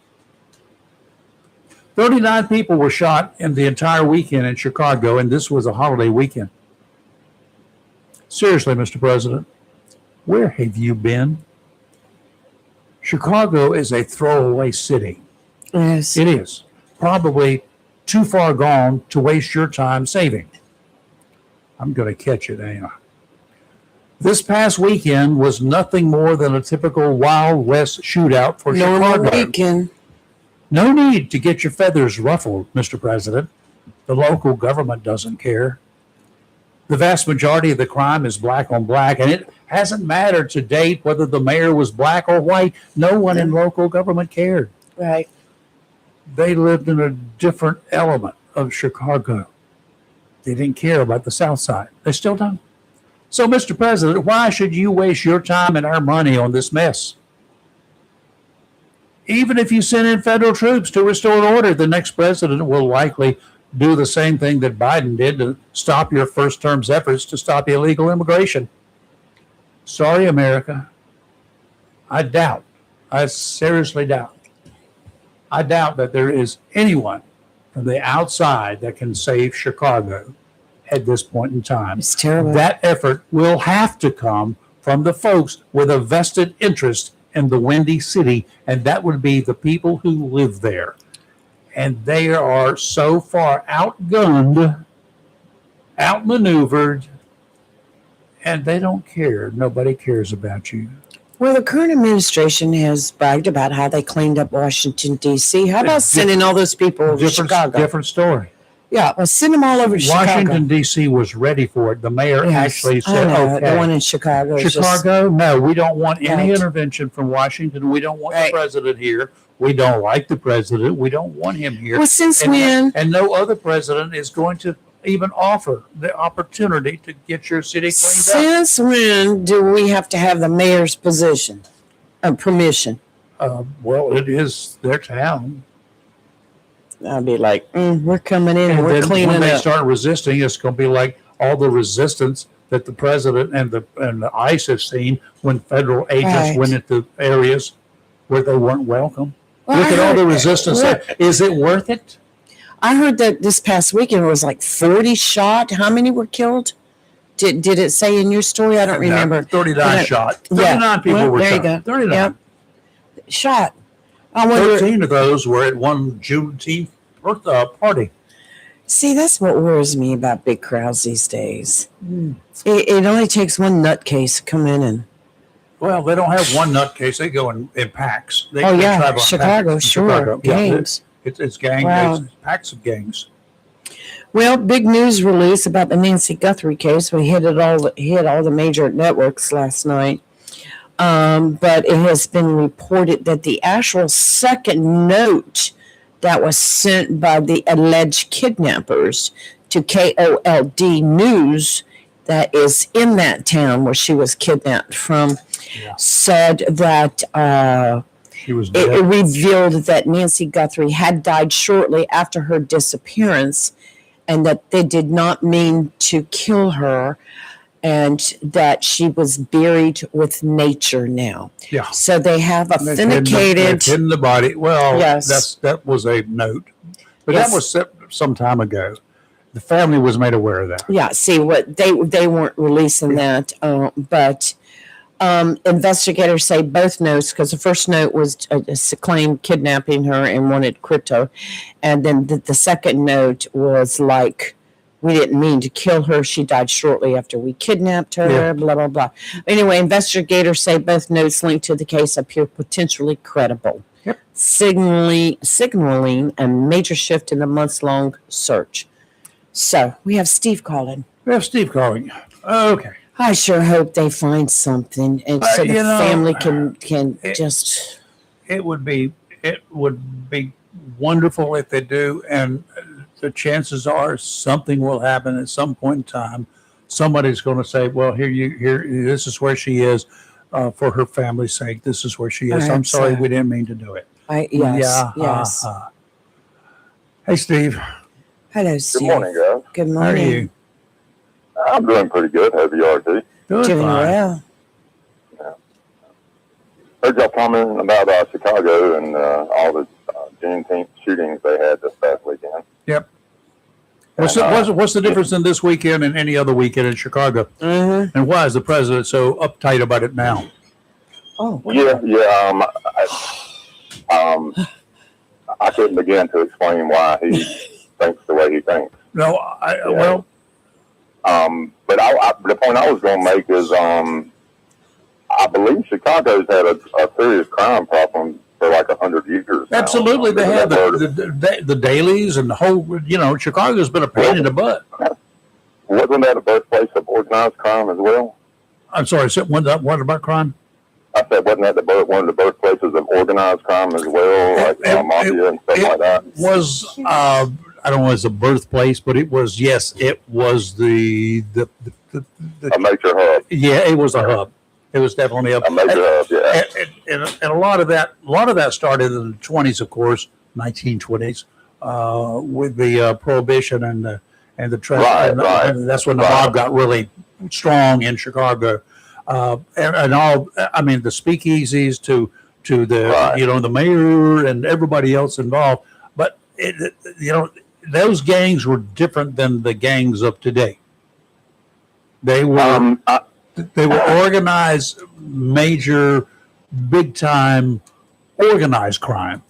39 people were shot in the entire weekend in Chicago, and this was a holiday weekend. Seriously, Mr. President, where have you been? Chicago is a throwaway city. Yes. It is. Probably too far gone to waste your time saving. I'm going to catch it, ain't I? This past weekend was nothing more than a typical Wild West shootout for Chicago. Weekend. No need to get your feathers ruffled, Mr. President. The local government doesn't care. The vast majority of the crime is black on black, and it hasn't mattered to date whether the mayor was black or white. No one in local government cared. Right. They lived in a different element of Chicago. They didn't care about the South Side. They still don't. So, Mr. President, why should you waste your time and our money on this mess? Even if you send in federal troops to restore order, the next president will likely do the same thing that Biden did to stop your first term's efforts to stop illegal immigration. Sorry, America. I seriously doubt that there is anyone from the outside that can save Chicago at this point in time. It's terrible. That effort will have to come from the folks with a vested interest in the Windy City, and that would be the people who live there. And they are so far outgunned, outmaneuvered, and they don't care. Nobody cares about you. Well, the current administration has bragged about how they cleaned up Washington, D.C. How about sending all those people over to Chicago? Different story. Yeah, well, send them all over to Chicago. Washington, D.C. was ready for it. The mayor actually said, okay. The one in Chicago. Chicago, no, we don't want any intervention from Washington. We don't want the president here. We don't like the president. We don't want him here. Well, since when? And no other president is going to even offer the opportunity to get your city cleaned up. Since when do we have to have the mayor's permission? Well, it is their town. I'd be like, we're coming in, And we're then cleaning when they up. start resisting, it's going to be like all the resistance that the president and the ICE have seen when federal agents went into areas where they weren't welcome. Well, Look at all the resistance there. Is it worth it? I heard that this past weekend was like 40 shot. How many were killed? Did it say in your story? I don't remember. 39 shot. 39 people were there shot. You go. 39. Yep. Shot. I wonder. 13 of those were at one Juneteenth party. See, that's what worries me about big crowds these days. It only takes one nutcase to come in and. Well, they don't have one nutcase. They go in packs. They travel in Chicago, packs. sure. Chicago. Gangs. Yeah, it's gangs. Wow. It's packs of gangs. Well, big news release about the Nancy Guthrie case. We hit all the major networks last night. But it has been reported that the actual second note that was sent by the alleged kidnappers to KOLD News that is in that town where she was kidnapped from said that She was dead. it revealed that Nancy Guthrie had died shortly after her disappearance and that they did not mean to kill her and that she was buried with nature now. Yeah. So they have authenticated. They've hidden the body. Well, Yes. that was a note. But Yes. that was some time ago. The family was made aware of that. Yeah, see what they weren't releasing that, but investigators say both notes, because the first note was claimed kidnapping her and wanted crypto, and then the second note was like, we didn't mean to kill her. She died shortly after we kidnapped her, blah, blah, blah. Anyway, investigators say both notes linked to the case appear potentially credible, signaling a major shift in the months-long search. So we have Steve calling. Okay. I sure hope they find something, and so the family can just. It would be wonderful if they do, and the chances are something will happen at some point in time. Somebody's going to say, "Well, here, this is where she is, for her family's sake. This is where she is. I'm sorry, we didn't mean to do it." Yes. Hey, Steve. Hello, Steve. Good morning, guys. Good How morning. are you? I'm doing pretty good. Happy RT. Good. Doing Fine. well. Heard y'all commenting about Chicago and all the Juneteenth shootings they had this past weekend. Yep. What's the difference in this weekend and any other weekend in Chicago? Mm-hmm. And why is the president so uptight about it now? Oh, I couldn't begin to explain why he thinks the way he thinks. No, but the point I was going to make is, I believe Chicago's had a serious crime problem for like 100 years. absolutely. They have the dailies and the whole. Chicago's been a pain in the butt. Wasn't that a birthplace of organized crime as well? I'm sorry. What about crime? I said, wasn't that one of the birthplaces of organized crime as well, like mafia and stuff like that? Was I don't know, as a birthplace, but it was the the A major hub. yeah, it was a hub. It was definitely A major hub, yeah. and a lot of that started in the 20s, of course, 1920s, with the prohibition and the Right, right. and that's when the Right. mob got really strong in Chicago, and all. I mean, the speakeasies to the Right. the mayor and everybody else involved. But those gangs were different than the gangs of today. They were they were organized, major, big time, organized crime.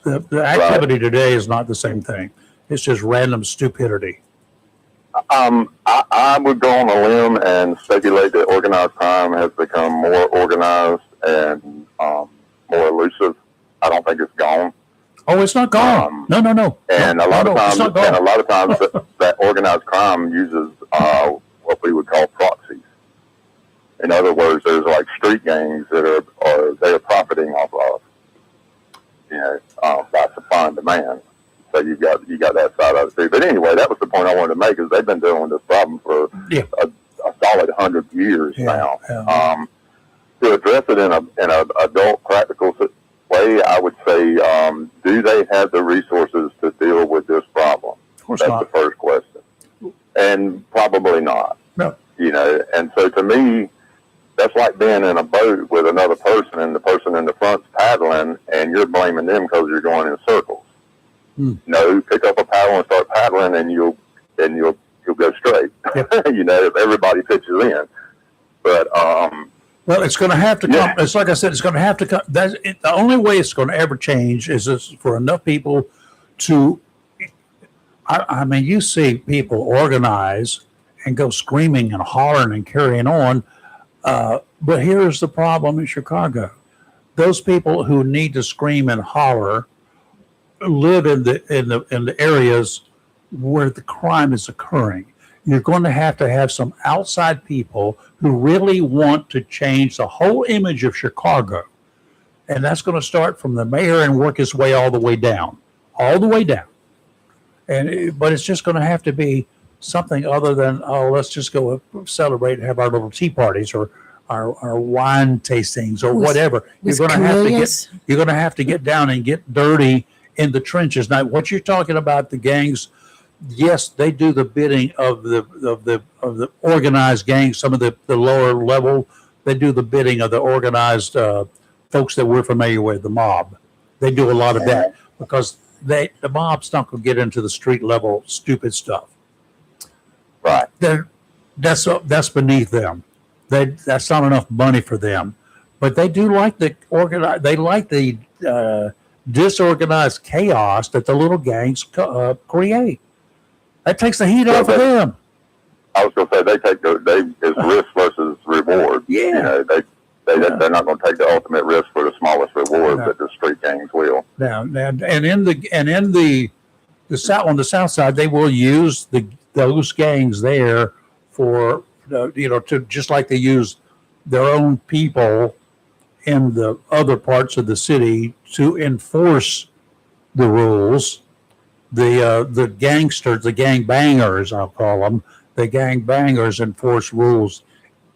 The activity today is not the same thing. It's just random stupidity. I would go on a limb and speculate that organized crime has become more organized and more elusive. I don't think it's gone. Oh, it's not gone. No. And No, a lot no, of no, it's times, not gone. and a lot of times that organized crime uses what we would call proxies. In other words, there's like street gangs that are profiting off of, by supply and demand. So you got that side of it too. But anyway, that was the point I wanted to make, is they've been dealing with this problem for a solid 100 years now. Yeah. To address it in a adult practical way, I would say, do they have the resources to deal with this problem? Of course That's not. the first question, and probably not. No. And so to me, that's like being in a boat with another person, and the person in the front's paddling, and you're blaming them because you're going in circles. No, pick up a paddle and start paddling, and you'll go straight. Yep. If everybody pitches in. But Well, it's going to have to come. It's like I said, it's going to have to come. The only way it's going to ever change is for enough people to. I mean, you see people organize and go screaming and hollering and carrying on. But here's the problem in Chicago: those people who need to scream and holler live in the areas where the crime is occurring. You're going to have some outside people who really want to change the whole image of Chicago. And that's going to start from the mayor and work its way all the way down. But it's just going to have to be something other than, let's just go celebrate and have our little tea parties or our wine tastings or whatever. You're going to have to get down and get dirty in the trenches. Now, what you're talking about, the gangs, yes, they do the bidding of the organized gangs. Some of the lower level, they do the bidding of the organized folks that we're familiar with, the mob. They do a lot of that because the mob's not going to get into the street level stupid stuff. right. That's beneath them. That's not enough money for them. But they do like the disorganized chaos that the little gangs create. That takes the heat off of them. I was going to say it's risk versus reward. Yeah. They're not going to take the ultimate risk for the smallest reward that the street gangs will. Now, and in the south, on the south side, they will use those gangs there for to just like they use their own people in the other parts of the city to enforce the rules. The gangsters, the gangbangers, I'll call them, the gangbangers enforce rules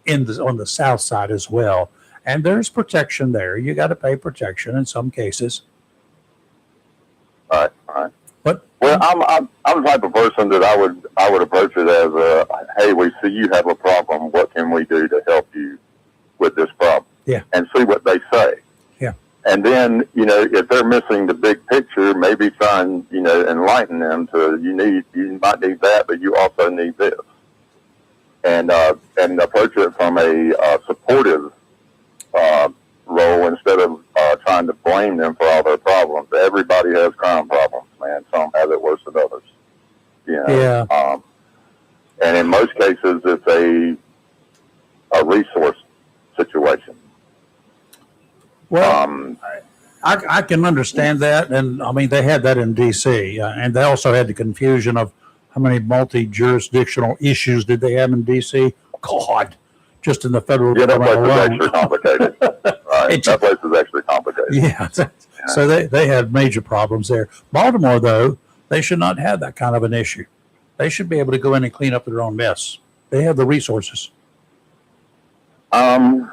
on the south side as well. And there's protection there. You got to pay protection in some cases. All right. But I'm the type of person that I would approach it as hey, we see you have a problem. What can we do to help you with this problem? Yeah. And see what they say. Yeah. And then, if they're missing the big picture, maybe try and, enlighten them to, you might need that, but you also need this. And approach it from a supportive role instead of trying to blame them for all their problems. Everybody has crime problems, man. Some have it worse than others. Yeah. And in most cases, it's a resource situation. Well, I can understand that, and I mean they had that in D.C. And they also had the confusion of how many multi-jurisdictional issues did they have in D.C. God, just in the federal government alone. That place is actually complicated. Right? That place is actually complicated. Yeah, so they had major problems there. Baltimore, though, they should not have that kind of an issue. They should be able to go in and clean up their own mess. They have the resources. I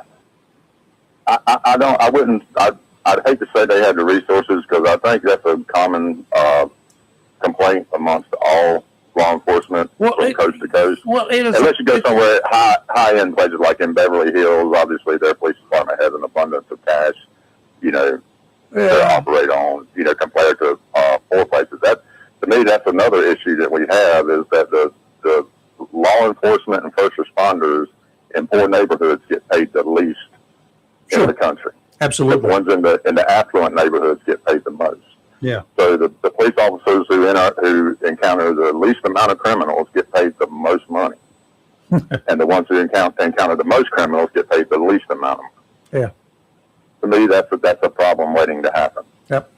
don't. I wouldn't. I'd hate to say they had the resources because I think that's a common complaint amongst all law enforcement from coast to coast. Well, it is. Unless you go somewhere high end places like in Beverly Hills, obviously their police department has an abundance of cash, to operate on, compared to poor places. That, to me, that's another issue that we have, is that the law enforcement and first responders in poor neighborhoods get paid the least in the country. Absolutely. The ones in the affluent neighborhoods get paid the most. Yeah. So the police officers who encounter the least amount of criminals get paid the most money, and the ones who encounter the most criminals get paid the least amount of money. Yeah. To me, that's a problem waiting to happen. Yep.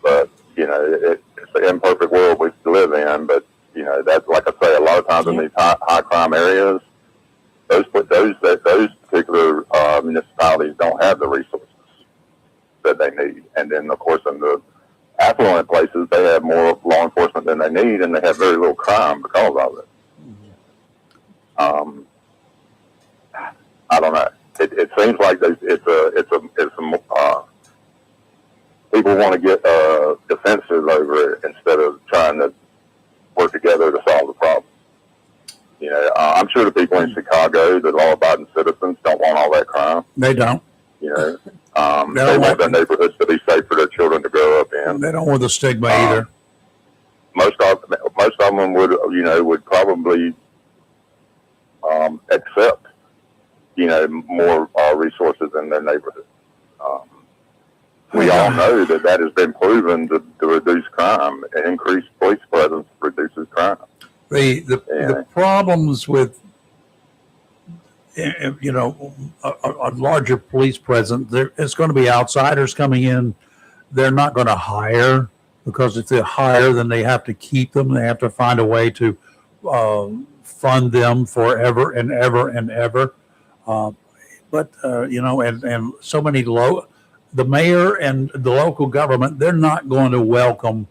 But it's an imperfect world we live in. But that's, like I say, a lot of times in these high crime areas, those particular municipalities don't have the resources that they need. And then, of course, in the affluent places, they have more law enforcement than they need, and they have very little crime because of it. I don't know. It seems like people want to get defensive over it instead of trying to work together to solve the problem. I'm sure the people in Chicago, the law-abiding citizens, don't want all that crime. They don't. They want their neighborhoods to be safe for their children to grow up in. They don't want the stigma either. Most of them would probably accept more resources in their neighborhood. We all know that has been proven to reduce crime. Increased police presence reduces crime. The problems with a larger police presence, it's going to be outsiders coming in. They're not going to hire, because if they hire, then they have to keep them. They have to find a way to fund them forever and ever and ever. And so many the mayor and the local government, they're not going to welcome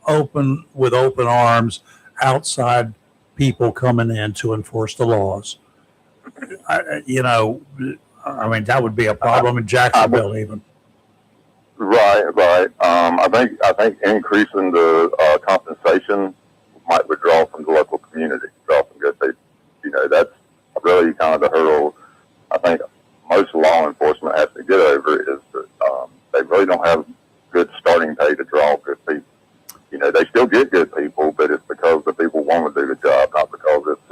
with open arms outside people coming in to enforce the laws. That would be a problem in Jacksonville even. Right. I think increasing the compensation might withdraw from the local community, draw from good people. That's really kind of the hurdle I think most law enforcement has to get over, is that they really don't have good starting pay to draw good people. They still get good people, but it's because the people want to do the job, not because it's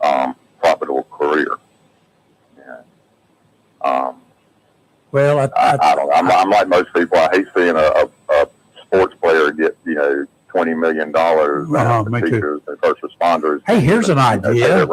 a profitable career. Well, I don't know. I'm like most people. I hate seeing a sports player get $20 million for teachers and first responders. Hey, here's an idea.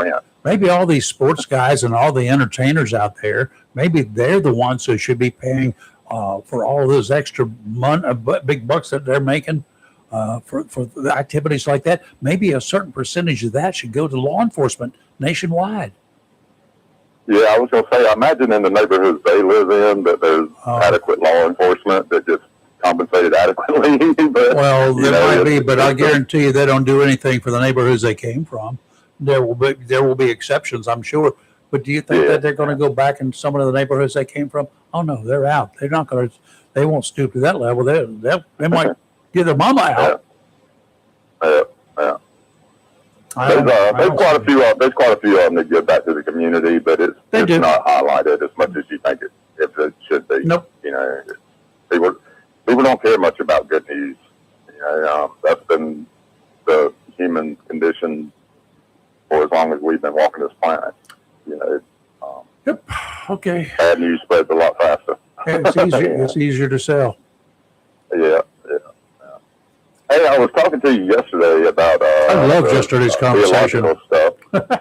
Maybe all these sports guys and all the entertainers out there, maybe they're the ones who should be paying for all those extra big bucks that they're making for the activities like that. Maybe a certain percentage of that should go to law enforcement nationwide. Yeah, I was going to say, I imagine in the neighborhoods they live in that there's adequate law enforcement that just compensated adequately. But, well, there might be, but I guarantee you they don't do anything for the neighborhoods they came from. There will be exceptions, I'm sure. But do you think that they're going to go back in some of the neighborhoods they came from? Oh no, they're out. They're not going to. They won't stoop to that level. They might get their mama out. Yeah. There's quite a few of them that give back to the community, but it's not highlighted as much as you think it should be. Nope. People don't care much about good news. That's been the human condition for as long as we've been walking this planet. Yep. Okay. Bad news spreads a lot faster. It's easier. It's easier to sell. Yeah. Hey, I was talking to you yesterday about I loved yesterday's conversation. Theological stuff.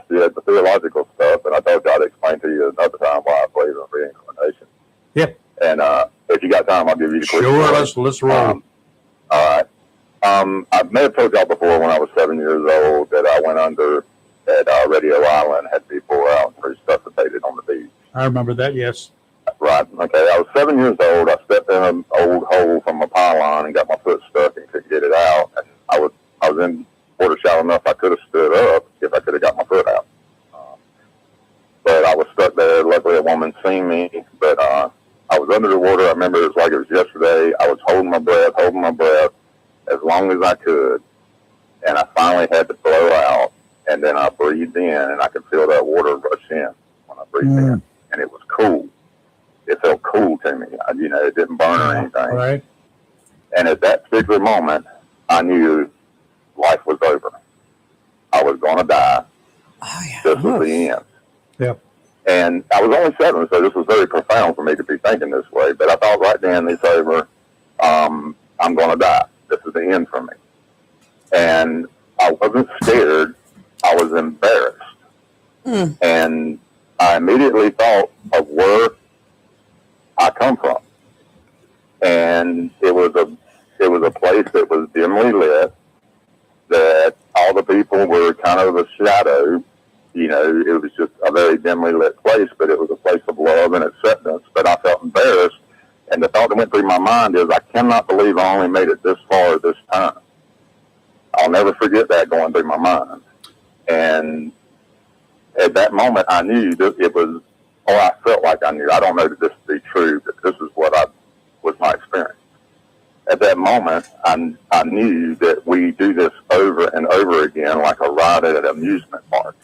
The theological stuff, and I thought I'd explain to you another time why I believe in reincarnation. Yep. And if you got time, I'll give you the quick story. Let's roll. All right. I may have told y'all before, when I was 7 years old, that I went under at Radio Island, had people out resuscitated on the beach. I remember that. Yes. Right. Okay. I was 7 years old. I stepped in an old hole from a pylon and got my foot stuck and couldn't get it out. And I was in water shallow enough I could have I was holding my breath as long as I could. And I finally had to blow out. And then I breathed in, and I could feel that water rush in when I breathed in. And it was cool. It felt cool to me. It didn't burn or anything. Right. And at that particular moment, I knew life was over. I was going to die. Oh, yeah. This was the end. Yep. And I was only 7, so this was very profound for me to be thinking this way. But I thought right then, it's over. I'm going to die. This is the end for me. And I wasn't scared. I was embarrassed. And I immediately thought of where I come from. And it was a place that was dimly lit, that all the people were kind of a shadow. It was just a very dimly lit place, but it was a place of love and acceptance. But I felt embarrassed. And the thought that went through my mind is, I cannot believe I only made it this far this time. I'll never forget that going through my mind. And at that moment, I knew that it was, or I felt like I knew. I don't know that this to be true, but this is what was my experience. At that moment, I knew that we do this over and over again, like a ride at an amusement park.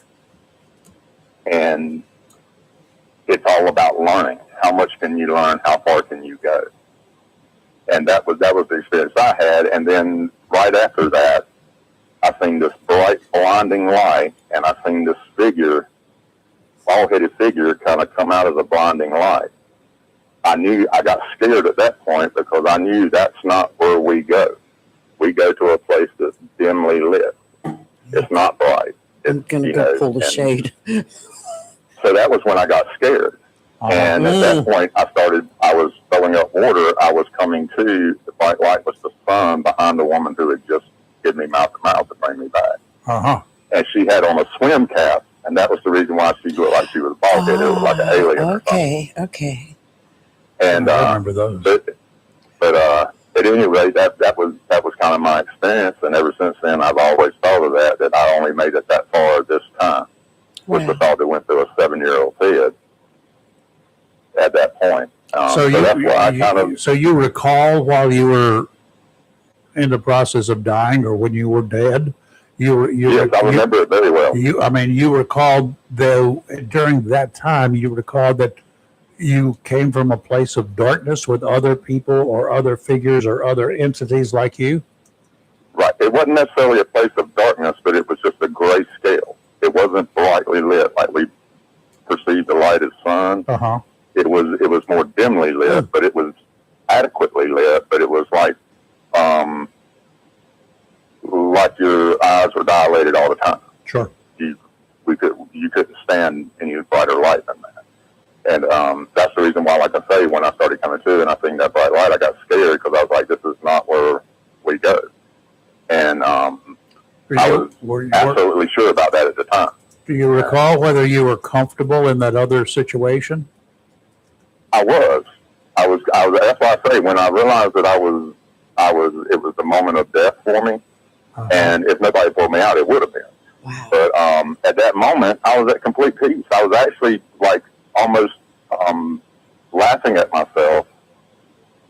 And it's all about learning. How much can you learn? How far can you go? And that was the experience I had. And then right after that, I seen this bright, blinding light, and I seen this figure, bald-headed figure, kind of come out of the blinding light. I knew, I got scared at that point, because I knew that's not where we go. We go to a place that's dimly lit. It's not bright. I'm going to go pull the shade. So that was when I got scared. And at that point, I was filling up water. I was coming to, the bright light was the sun behind the woman who had just hit me mouth to mouth to bring me back. And she had on a swim cap, and that was the reason why she looked like she was bald-headed. It was like an alien. Okay. And I remember those. But at any rate, that was kind of my experience. And ever since then, I've always thought of that I only made it that far this time, was the thought that went through a 7-year-old head at that point. So you recall while you were in the process of dying, or when you were dead, yes, I remember it very well. You recalled, though, during that time, you recalled that you came from a place of darkness with other people or other figures or other entities like you? Right. It wasn't necessarily a place of darkness, but it was just a gray scale. It wasn't brightly lit like we perceived the light as sun. It was more dimly lit, but it was adequately lit. But it was like your eyes were dilated all the time. Sure. You couldn't stand any brighter light than that. And that's the reason why, like I say, when I started coming to and I seen that bright light, I got scared, because I was like, this is not where we go. And I was absolutely sure about that at the time. Do you recall whether you were comfortable in that other situation? I was. That's why I say, when I realized that it was the moment of death for me. And if nobody pulled me out, it would have been. Wow. But at that moment, I was at complete peace. I was actually like almost laughing at myself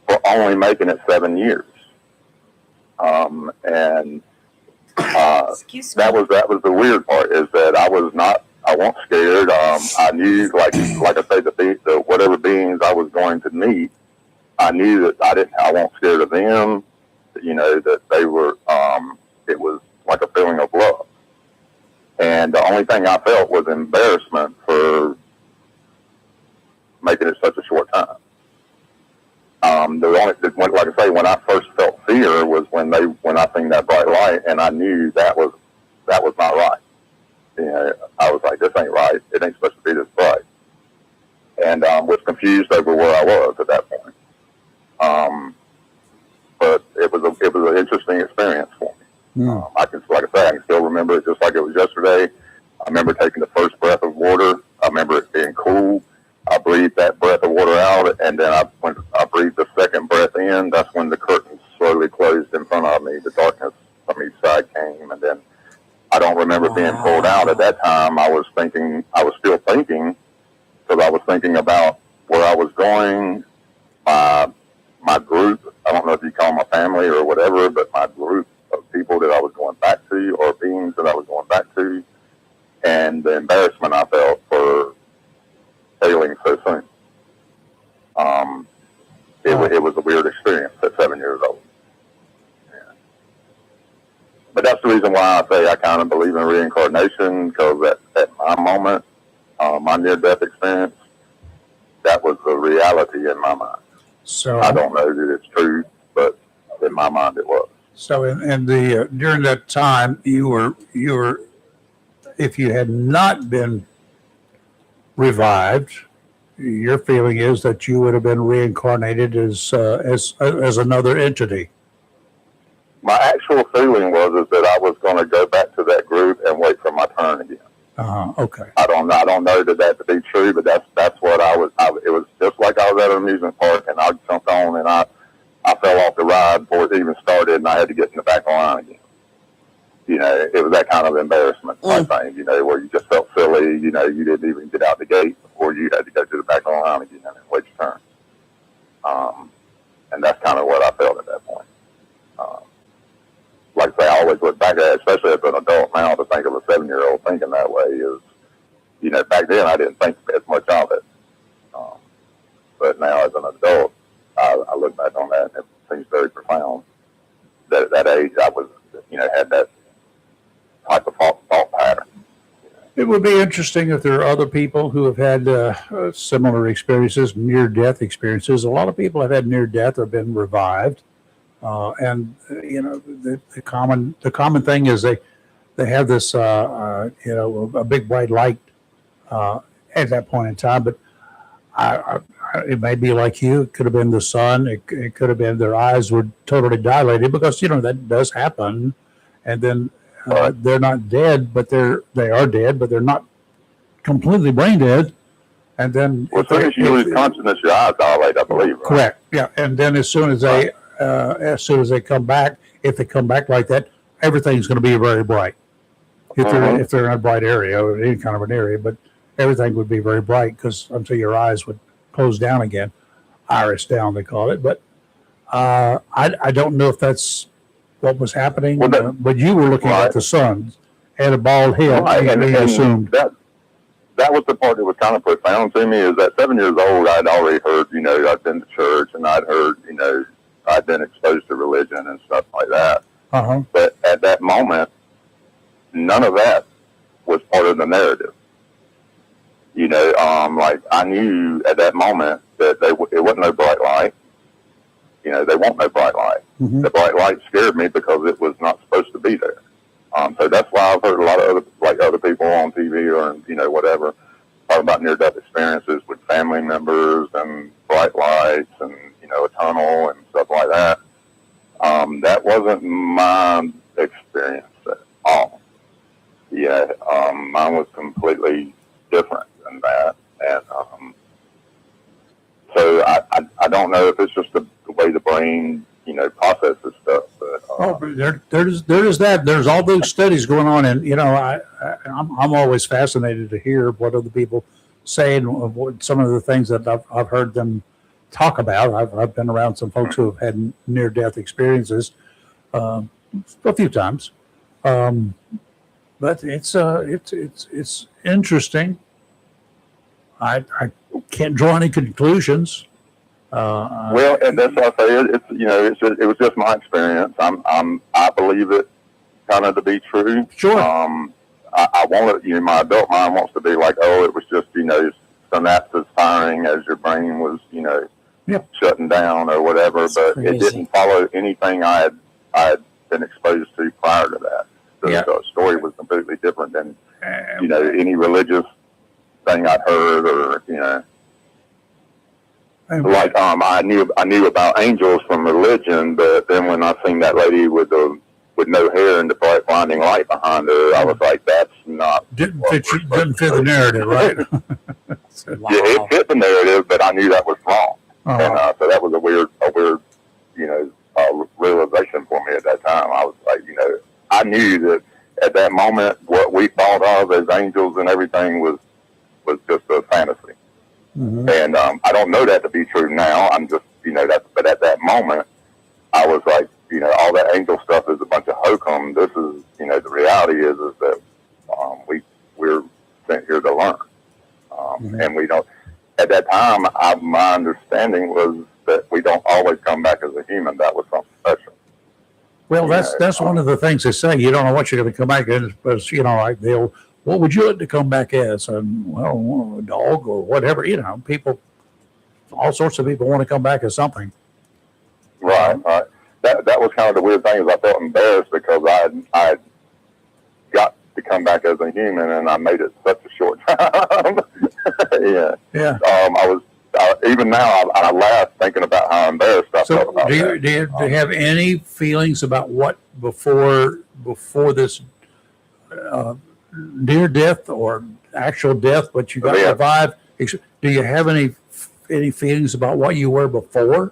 for only making it 7 years. That was the weird part, is that I wasn't scared. I knew, like I say, the whatever beings I was going to meet, I knew that I wasn't scared of them. That they were. It was like a feeling of love, and the only thing I felt was embarrassment for making it such a short time. Like I say, when I first felt fear was when I seen that bright light, and I knew that was not right. I was like, this ain't right. It ain't supposed to be this bright, and was confused over where I was at that point. But it was an interesting experience for me. I can still remember it just like it was yesterday. I remember taking the first breath of water. I remember it being cool. I breathed that breath of water out, and then when I breathed the second breath in, that's when the curtains slowly closed in front of me. The darkness from each side came, and then I don't remember being pulled out. At that time, I was still thinking, because I was thinking about where I was going, my group, I don't know if you call my family or whatever, but my group of people that I was going back to, or beings that I was going back to, and the embarrassment I felt for failing so soon. It was a weird experience at 7 years old. Yeah. But that's the reason why I say I kind of believe in reincarnation, because at my moment, my near-death experience, that was the reality in my mind. So I don't know that it's true, but in my mind it was. So in the during that time, you were if you had not been revived, your feeling is that you would have been reincarnated as another entity. My actual feeling was that I was going to go back to that group and wait for my turn again. Okay. I don't know that to be true, but that's what I was. It was just like I was at an amusement park, and I jumped on, and I fell off the ride before it even started, and I had to get in the back of the line again. You know, it was that kind of embarrassment type thing, you know, where you just felt silly, you know, you didn't even get out the gate before you had to go to the back of the line again and wait your turn. And that's kind of what I felt at that point. Like I say, I always look back at it, especially as an adult now, to think of a 7-year-old thinking that way is, you know, back then I didn't think as much of it. But now as an adult, I look back on that and it seems very profound. That at that age, I was, you know, had that type of thought pattern. It would be interesting if there are other people who have had similar experiences, near-death experiences. A lot of people have had near-death or been revived, and you know the common thing is they have this you know, a big bright light at that point in time. But it may be like you. It could have been the sun. It could have been their eyes were totally dilated, because you know that does happen, and then. They're not dead, but they are dead, but they're not completely brain dead. And then, well, as soon as you lose consciousness, your eyes dilate, I believe. Right? Correct. Yeah. And then as soon as they come back, if they come back like that, everything's going to be very bright. If they're in a bright area or any kind of an area, but everything would be very bright, because until your eyes would close down again, iris down they call it. But I don't know if that's what was happening, but you were looking at the sun, had a bald head, and assumed that was the part that was kind of profound to me. Is that 7 years old, I'd already heard, you know, I'd been to church, and I'd heard, you know, I'd been exposed to religion and stuff like that. But at that moment, none of that was part of the narrative. You know, like I knew at that moment that it wasn't no bright light. You know, they want no bright light. The bright light scared me because it was not supposed to be there. So that's why I've heard a lot of other people on TV or, you know, whatever, talk about near-death experiences with family members and bright lights and, you know, a tunnel and stuff like that. That wasn't my experience at all. Yeah, mine was completely different than that. And so I don't know if it's just the way the brain, you know, processes stuff. But, there's that. There's all those studies going on, and you know, I'm always fascinated to hear what other people say and what some of the things that I've heard them talk about. I've been around some folks who have had near-death experiences a few times, but it's interesting. I can't draw any conclusions. Well, and that's what I say. It's, you know, it was just my experience. I believe it kind of to be true. Sure. I want it. You know, my adult mind wants to be like, oh, it was just, you know, synapses firing as your brain was, you know, shutting down or whatever. That's but crazy. It didn't follow anything I had been exposed to prior to that. The story was completely different than, you know, any religious thing I'd heard or, you know. Like I knew about angels from religion, but then when I seen that lady with no hair and the bright blinding light behind her, I was like, "That's not." Didn't fit the narrative, right? Wow. Yeah, it fit the narrative, but I knew that was wrong, and so that was a weird, you know, realization for me at that time. I was like, you know, I knew that at that moment, what we thought of as angels and everything was just a fantasy. And I don't know that to be true now. I'm just, you know, but at that moment, I was like, all that angel stuff is a bunch of hokum. This is, the reality is that we're sent here to learn, and we don't. At that time, my understanding was that we don't always come back as a human. That was something special. Well, that's one of the things they say. You don't know what you're going to come back as, but like what would you like to come back as? And well, a dog or whatever. People, all sorts of people want to come back as something. Right. That was kind of the weird thing, is I felt embarrassed because I got to come back as a human, and I made it such a short time. Yeah. Yeah. I was even now I laugh thinking about how embarrassed I felt about that. Do you have any feelings about what before this near death or actual death, but you got revived? Do you have any feelings about what you were before?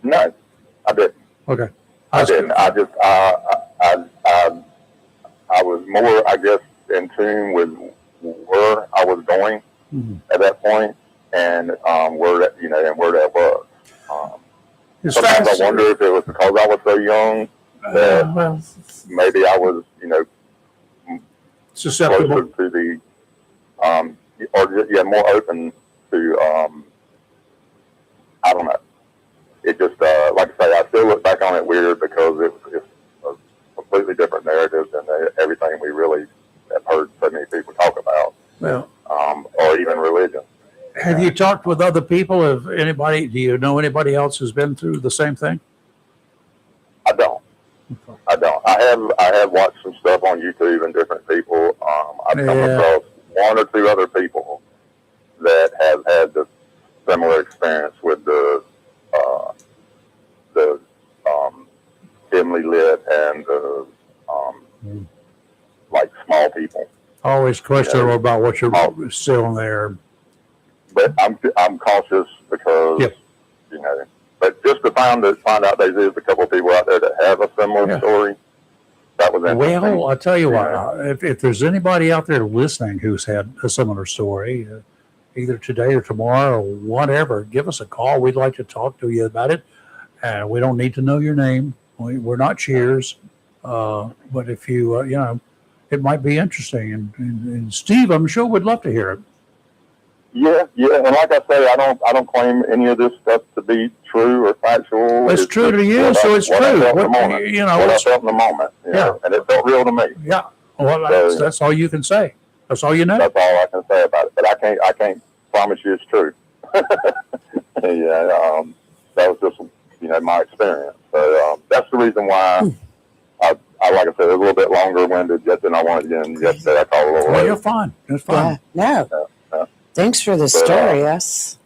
No, I didn't. Okay. I didn't. I just I was more, I guess, in tune with where I was going at that point, and where that was. Sometimes I wonder if it was because I was so young that maybe I was, susceptible closer to the, more open to, I don't know. It just, like I say, I still look back on it weird because it's a completely different narrative than everything we really have heard so many people talk about. Well, or even religion. Have you talked with other people? Do you know anybody else who's been through the same thing? I don't. I have watched some stuff on YouTube and different people. I've come across one or two other people that have had the similar experience with the dimly lit and the like small people. Always questionable about what you're still there. But I'm cautious because But just to find out there is a couple of people out there that have a similar story. That was interesting. Well, I'll tell you what. If there's anybody out there listening who's had a similar story, either today or tomorrow or whatever, give us a call. We'd like to talk to you about it. We don't need to know your name. We're not cheers. But if you, it might be interesting. And Steve, I'm sure would love to hear it. Yeah. And like I say, I don't claim any of this stuff to be true or factual. It's true to you, so it's true. I felt in the moment. And it felt real to me. Yeah. Well, that's all you can say. That's all you know. That's all I can say about it. But I can't promise you it's true. That was just my experience. So that's the reason why I like I said, a little bit longer winded yet than I wanted to. And yesterday I called a little late. You're fine. It's fine. Yeah. No. Thanks for the story, yes.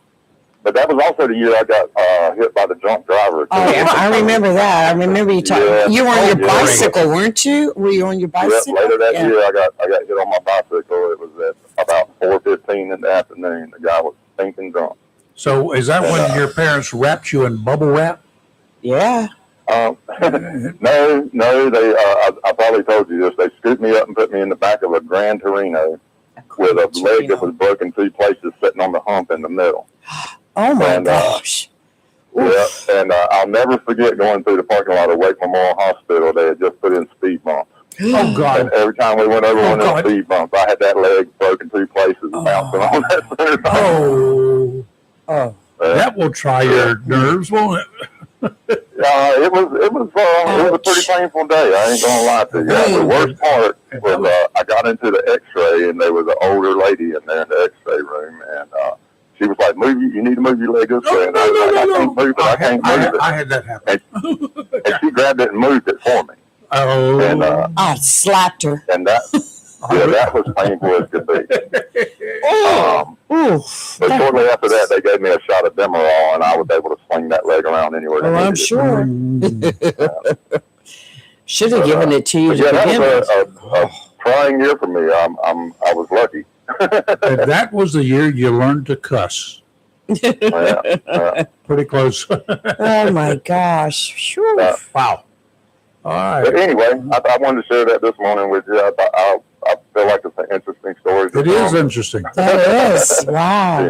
But that was also the year I got hit by the drunk driver. Oh, yeah, I remember that. I remember you talking. Yeah. You were on your bicycle, weren't you? Were you on your bicycle? Later that year, I got hit on my bicycle. It was at about 4:15 in the afternoon. The guy was stinking drunk. So is that when your parents wrapped you in bubble wrap? Yeah. No. They. I probably told you this. They scooped me up and put me in the back of a Grand Torino with a leg that was broken 2 places, sitting on the hump in the middle. Oh my gosh! Yeah, and I'll never forget going through the parking lot of Wake Memorial Hospital. They had just put in speed bumps. Oh God! And every time we went over one of those speed bumps, I had that leg broken 2 places, bouncing on that center. That will try your nerves, won't it? It was a pretty painful day. I ain't gonna lie to you. The worst part was I got into the X-ray, and there was an older lady in there in the X-ray room, and she was like, "You need to move your leg this way." And I was like, "I can't move it. I can't move it." I had that happen. And she grabbed it and moved it for me. Oh. And I slapped her. And that was painful as could be. But shortly after that, they gave me a shot of Demerol, and I was able to swing that leg around anywhere. Oh, I'm sure. Should have given it to you to begin with. That was a trying year for me. I was lucky. And that was the year you learned to cuss. Pretty close. Oh my gosh! Wow. All right. But anyway, I wanted to share that this morning with you. I feel like it's an interesting story. It is interesting. That is. Wow.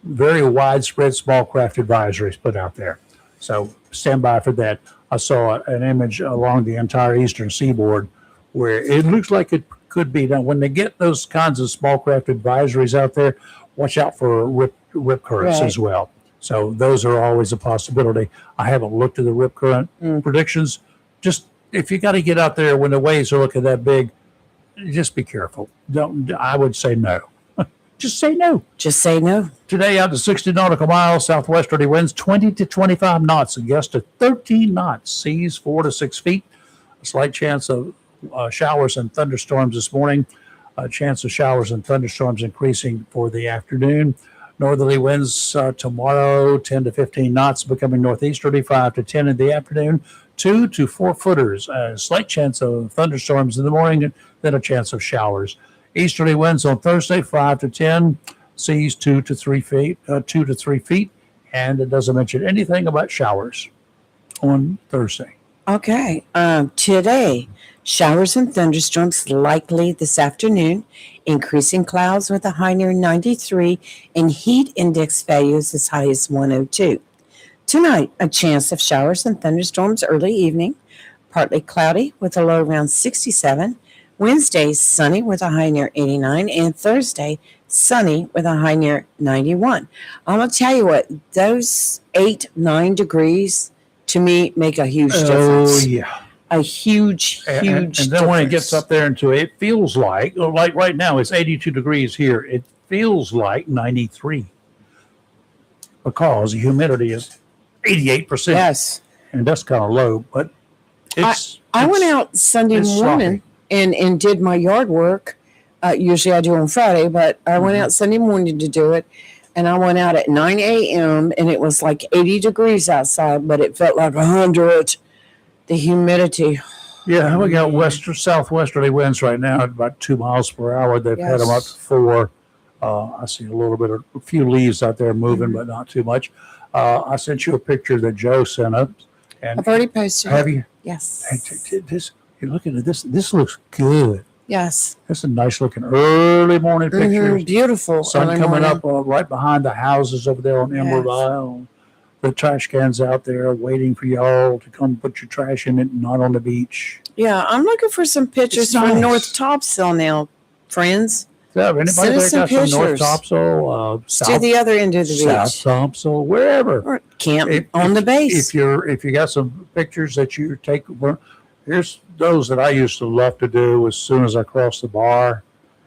very widespread small craft advisories put out there. So stand by for that. I saw an image along the entire eastern seaboard where it looks like it could be. Now, when they get those kinds of small craft advisories out there, watch out for rip currents Right. as well. So those are always a possibility. I haven't looked at the rip current predictions. Just if you got to get out there when the waves are looking that big, just be careful. Don't. I would say no. Just say no. Just say no. Today, out to 60 nautical miles, southwesterly winds 20 to 25 knots, and gusts to 13 knots, seas 4 to 6 feet. A slight chance of showers and thunderstorms this morning. A chance of showers and thunderstorms increasing for the afternoon. Northerly winds tomorrow, 10 to 15 knots, becoming northeasterly, 5 to 10 in the afternoon. 2 to 4 footers. A slight chance of thunderstorms in the morning, and then a chance of showers. Easterly winds on Thursday, 5 to 10, seas 2 to 3 feet, and it doesn't mention anything about showers on Thursday. Okay. Today, showers and thunderstorms likely this afternoon, increasing clouds with a high near 93 and heat index values as high as 102. Tonight, a chance of showers and thunderstorms early evening, partly cloudy with a low around 67. Wednesday, sunny with a high near 89, and Thursday, sunny with a high near 91. I'm going to tell you what, those 9 degrees to me make a huge difference. Oh, yeah. A huge And then when it gets up there into it feels like right now, it's 82 degrees here. It feels like 93 because the humidity is 88%. Yes. And that's kind of low, but I went out Sunday it's morning and did my yard work. Usually I do on Friday, but I went out Sunday morning to do it. And I went out at 9 a.m. and it was like 80 degrees outside, but it felt like 100. The humidity. Yeah, we got southwesterly winds right now at about 2 miles per hour. They've had them up to 4. I see a few leaves out there moving, but not too much. I sent you a picture that Joe sent us. And I've already posted have it. you? Yes. You're looking at this. This looks good. Yes. That's a nice looking early morning picture. Beautiful. Sun early coming morning. up right behind the houses over there on Emerald Isle. The trash cans out there waiting for y'all to come put your trash in it, not on the beach. Yeah, I'm looking for some pictures It's nice. from North Topsail now, friends. Yeah, anybody Send there us some got some North pictures. Topsail, To South, the other end of the South beach. Topsail, wherever. Or camp If- on the base. If you got some pictures that you take, here's those that I used to love to do as soon as I cross the bar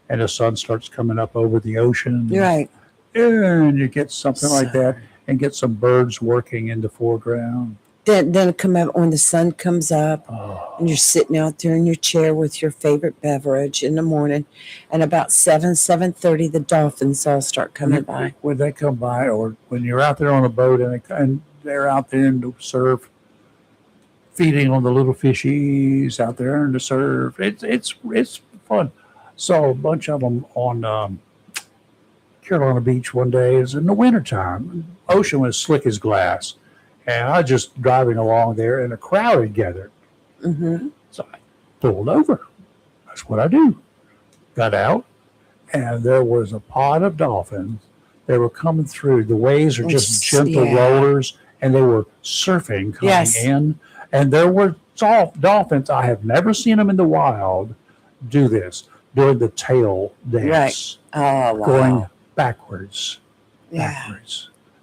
and the sun starts coming up over the ocean. You're right. And you get something like that and get some birds working in the foreground. Then come out when the sun comes up Oh, and you're sitting out there in your chair with your favorite beverage in the morning, and about 7:30 the dolphins all start coming by. when they come by, or when you're out there on a boat and they're out there in the surf, feeding on the little fishies out there in the surf. It's fun. Saw a bunch of them on Carolina Beach one day. It was in the wintertime. Ocean was slick as glass. And I was just driving along there, and a crowd had gathered. Mm-hmm. So I pulled over. That's what I do. Got out, and there was a pod of dolphins. They were coming through. The waves are just gentle rollers, and they were surfing coming in. And there were dolphins. I have never seen them in the wild do this, doing the tail dance, Oh, wow. going backwards. Yeah.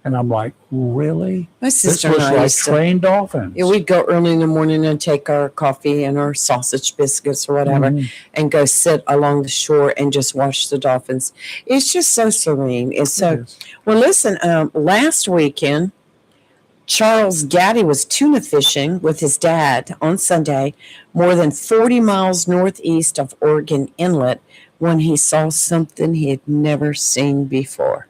And I'm like, really? My This sister was and I like used to, trained dolphins. yeah, we'd go early in the morning and take our coffee and our sausage biscuits or whatever Mhm. and go sit along the shore and just watch the dolphins. It's just so serene. It's so, It is. well, listen, last weekend, Charles Gaddy was tuna fishing with his dad on Sunday, more than 40 miles northeast of Oregon Inlet, when he saw something he had never seen before.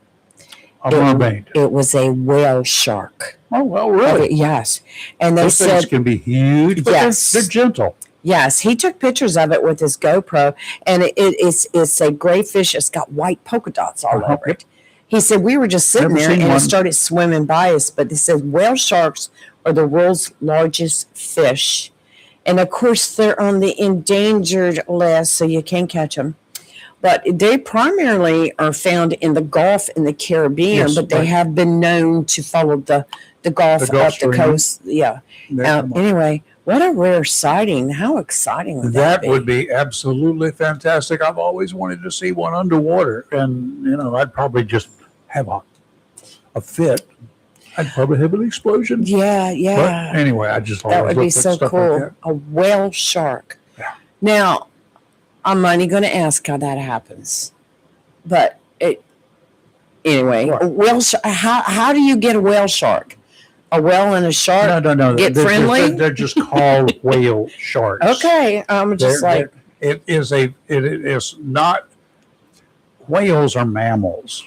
A mermaid. It was a whale shark. Oh, well, really? Yes. And they Those things said, can be huge, but Yes. they're gentle. yes, he took pictures of it with his GoPro, and it's a gray fish. It's got white polka dots all Uh-huh. over it. He said, we were just sitting Never there seen and one. it started swimming by us, but they said whale sharks are the world's largest fish. And of course, they're on the endangered list, so you can't catch them. But they primarily are found in the Gulf and the Caribbean, Yes, but they right. have been known to follow the Gulf The Gulf up Stream. the coast. Yeah. They come up. Anyway, what a rare sighting. How exciting would that That be? would be absolutely fantastic. I've always wanted to see one underwater, and I'd probably just have a fit. I'd probably have an explosion. Yeah, yeah. But anyway, I just That always would be looked at so stuff cool. like that. A whale shark. Yeah. Now, I'm only going to ask how that happens. But anyway, What? a whale how do you get a whale shark? A whale and a shark? No. Get they're, friendly? They're just called whale sharks. Okay, I'm just It is not. Whales are mammals.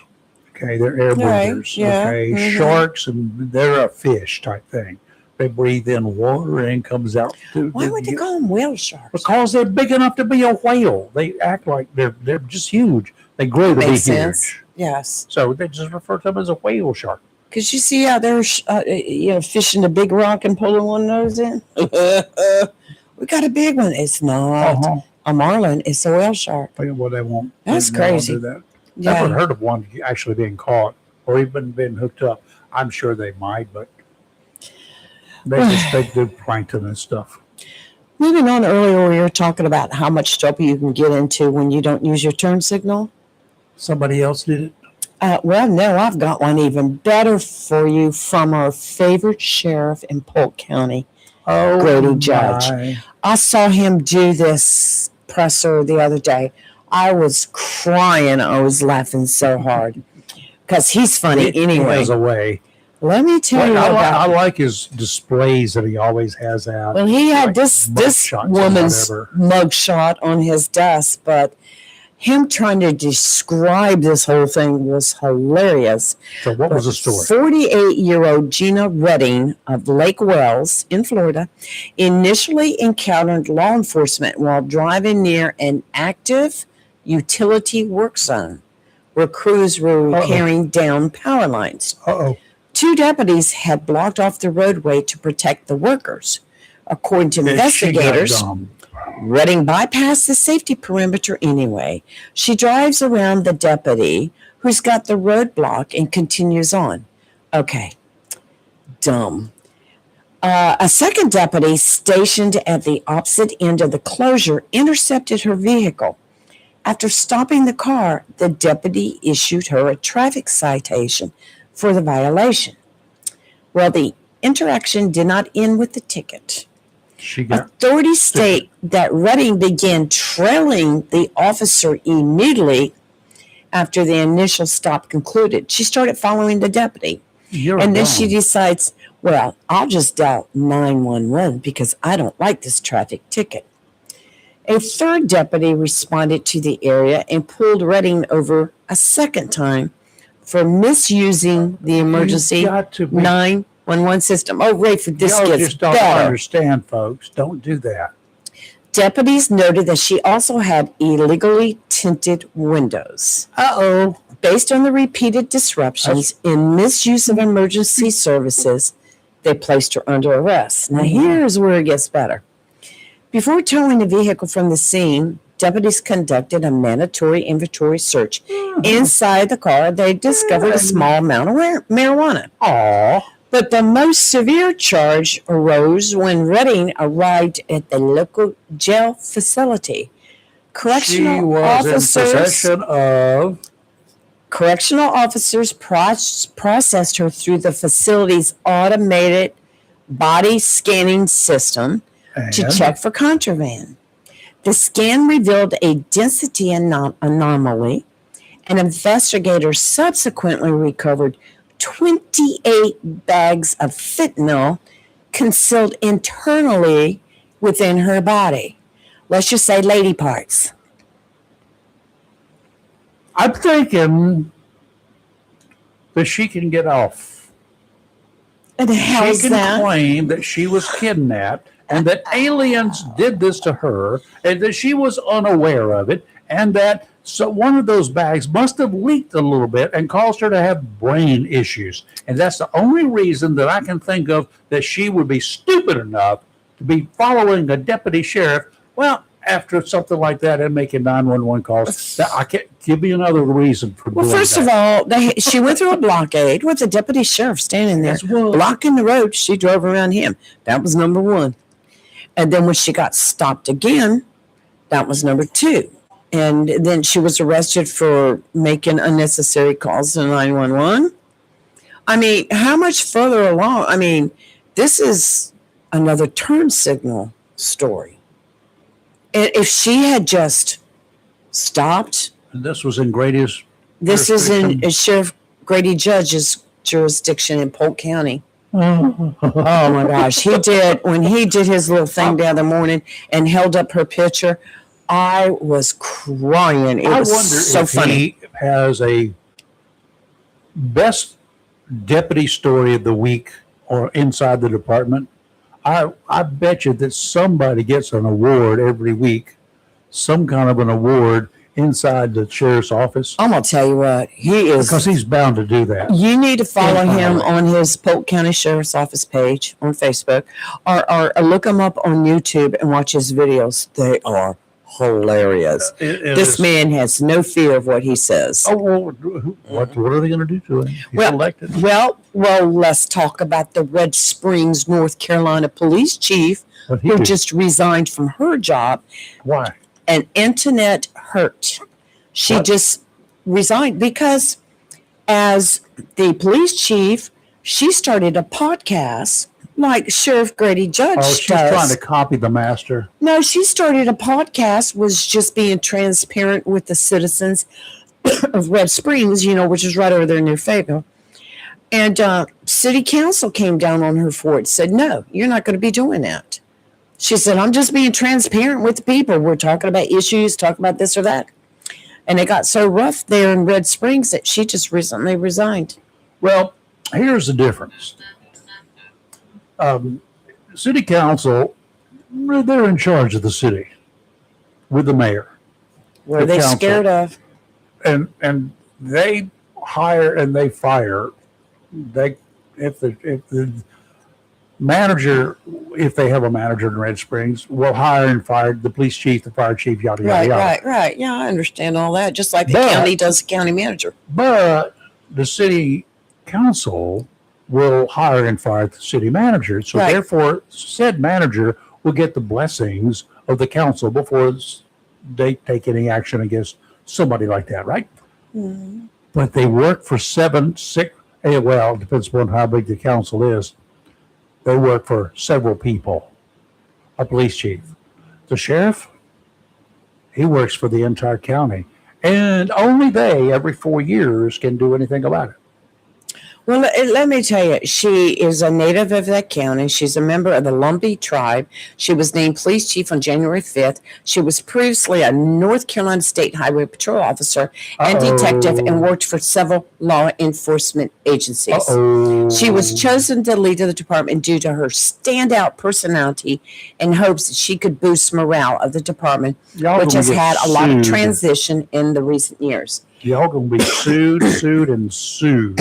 Okay, they're air Right, breathers. yeah, Okay, mhm. sharks, and they're a fish type thing. They breathe in water and comes out. why would they call them whale sharks? Because they're big enough to be a whale. They act like they're just huge. They grow to be Makes huge. sense. Yes. So they just refer to them as a whale shark. Because you see how they're fishing a big rock and pulling one of those in? We got a big one. It's not Uh-huh. a marlin. It's a whale shark. Well, they won't. That's they won't crazy. do that. Yeah. I've never heard of one actually being caught or even been hooked up. I'm sure they might, but they do plankton and stuff. Moving on, earlier we were talking about how much trouble you can get into when you don't use your turn signal. Somebody else did it. Well, no, I've got one even better for you from our favorite sheriff in Polk County. Oh, Grady Judge. my. I saw him do this presser the other day. I was crying. I was laughing so hard because he's funny He anyway. has a way. Let me tell you I about. like his displays that he always has out. Well, he had like this mugshots or woman's whatever. mugshot on his desk, but him trying to describe this whole thing was hilarious. So what was the story? 48-year-old Gina Redding of Lake Wells in Florida initially encountered law enforcement while driving near an active utility work zone where crews were repairing down power lines. Uh-oh. 2 deputies had blocked off the roadway to protect the workers. According to investigators, She got dumb. Redding bypassed the safety perimeter anyway. She drives around the deputy who's got the roadblock and continues on. Okay, dumb. A second deputy stationed at the opposite end of the closure intercepted her vehicle. After stopping the car, the deputy issued her a traffic citation for the violation. Well, the interaction did not end with the ticket. She got Authorities state that Redding began trailing the officer immediately after the initial stop concluded. She started following the deputy. And then she decides, well, I'll just dial 911 because I don't like this traffic ticket. A third deputy responded to the area and pulled Redding over a second time for misusing the emergency 911 system. Oh, Rayford, this Y'all gets just don't better. understand, folks. Don't do that. Deputies noted that she also had illegally tinted windows. Uh-oh. Based on the repeated disruptions in misuse of emergency services, they placed her under arrest. Now, here's where it gets better. Before towing the vehicle from the scene, deputies conducted a mandatory inventory search. Inside the car, they discovered a small amount of marijuana. Aw. But the most severe charge arose when Redding arrived at the local jail facility. She was in possession of... Correctional officers processed her through the facility's automated body scanning system to check for contraband. The scan revealed a density anomaly, and investigators subsequently recovered 28 bags of fentanyl concealed internally within her body. Let's just say lady parts. I'm thinking that she can get off. And the hell's She can that? claim that she was kidnapped and that aliens did this to her and that she was unaware of it and that one of those bags must have leaked a little bit and caused her to have brain issues. And that's the only reason that I can think of that she would be stupid enough to be following a deputy sheriff. Well, after something like that and making 911 calls. I can't give me another reason for Well, doing first that. of all, she went through a blockade with a deputy sheriff standing there, As well. blocking the road. She drove around him. That was number one. And then when she got stopped again, that was number two. And then she was arrested for making unnecessary calls to 911. I mean, how much further along? I mean, this is another turn signal story. And if she had just stopped, And this was in Grady's. this is in jurisdiction. Sheriff Grady Judge's jurisdiction in Polk County. Oh, Oh my gosh, when he did his little thing the other morning and held up her picture, I was crying. It I was wonder so if funny. he has a best deputy story of the week or inside the department. I bet you that somebody gets an award every week, some kind of an award inside the sheriff's office, I'm gonna tell you what, he is. because he's bound to do that. You need to follow Yeah. him on his Polk County Sheriff's Office page on Facebook, or look him up on YouTube and watch his videos. They are hilarious. It This is- man has no fear of what he says. Oh, well, what are they going to do to him? He's Well, elected. Well, let's talk about the Red Springs, North Carolina police chief What he who do? just resigned from her job, Why? and Antoinette Hurt. She What? just resigned because, as the police chief, she started a podcast like Sheriff Grady Judge Oh, she's does. trying to copy the master. No, she started a podcast, was just being transparent with the citizens of Red Springs, which is right over there near Fayetteville. And city council came down on her for it, said, no, you're not going to be doing that. She said, I'm just being transparent with the people. We're talking about issues, talking about this or that. And it got so rough there in Red Springs that she just recently resigned. Well, here's the difference. City council, they're in charge of the city with the mayor. What are The they council. scared of? And they hire and they fire. If the manager, if they have a manager in Red Springs, will hire and fire the police chief, the fire chief, yada yada yada. Right. Yeah, I understand all that. Just like the But- county does the county manager. But the city council will hire and fire the city manager. So Right. therefore, said manager will get the blessings of the council before they take any action against somebody like that, right? Mm-hmm. But they work for 6, well, it depends upon how big the council is. They work for several people. A police chief. The sheriff, he works for the entire county. And only they, every 4 years, can do anything about it. Well, let me tell you, she is a native of that county. She's a member of the Lumbee tribe. She was named police chief on January 5th. She was previously a North Carolina State Highway Patrol officer and detective and worked for several law enforcement agencies. Uh-oh. She was chosen to lead the department due to her standout personality and hopes that she could boost morale of the department, Y'all which gonna has get had a lot of sued. transition in the recent years. Y'all gonna be sued and sued.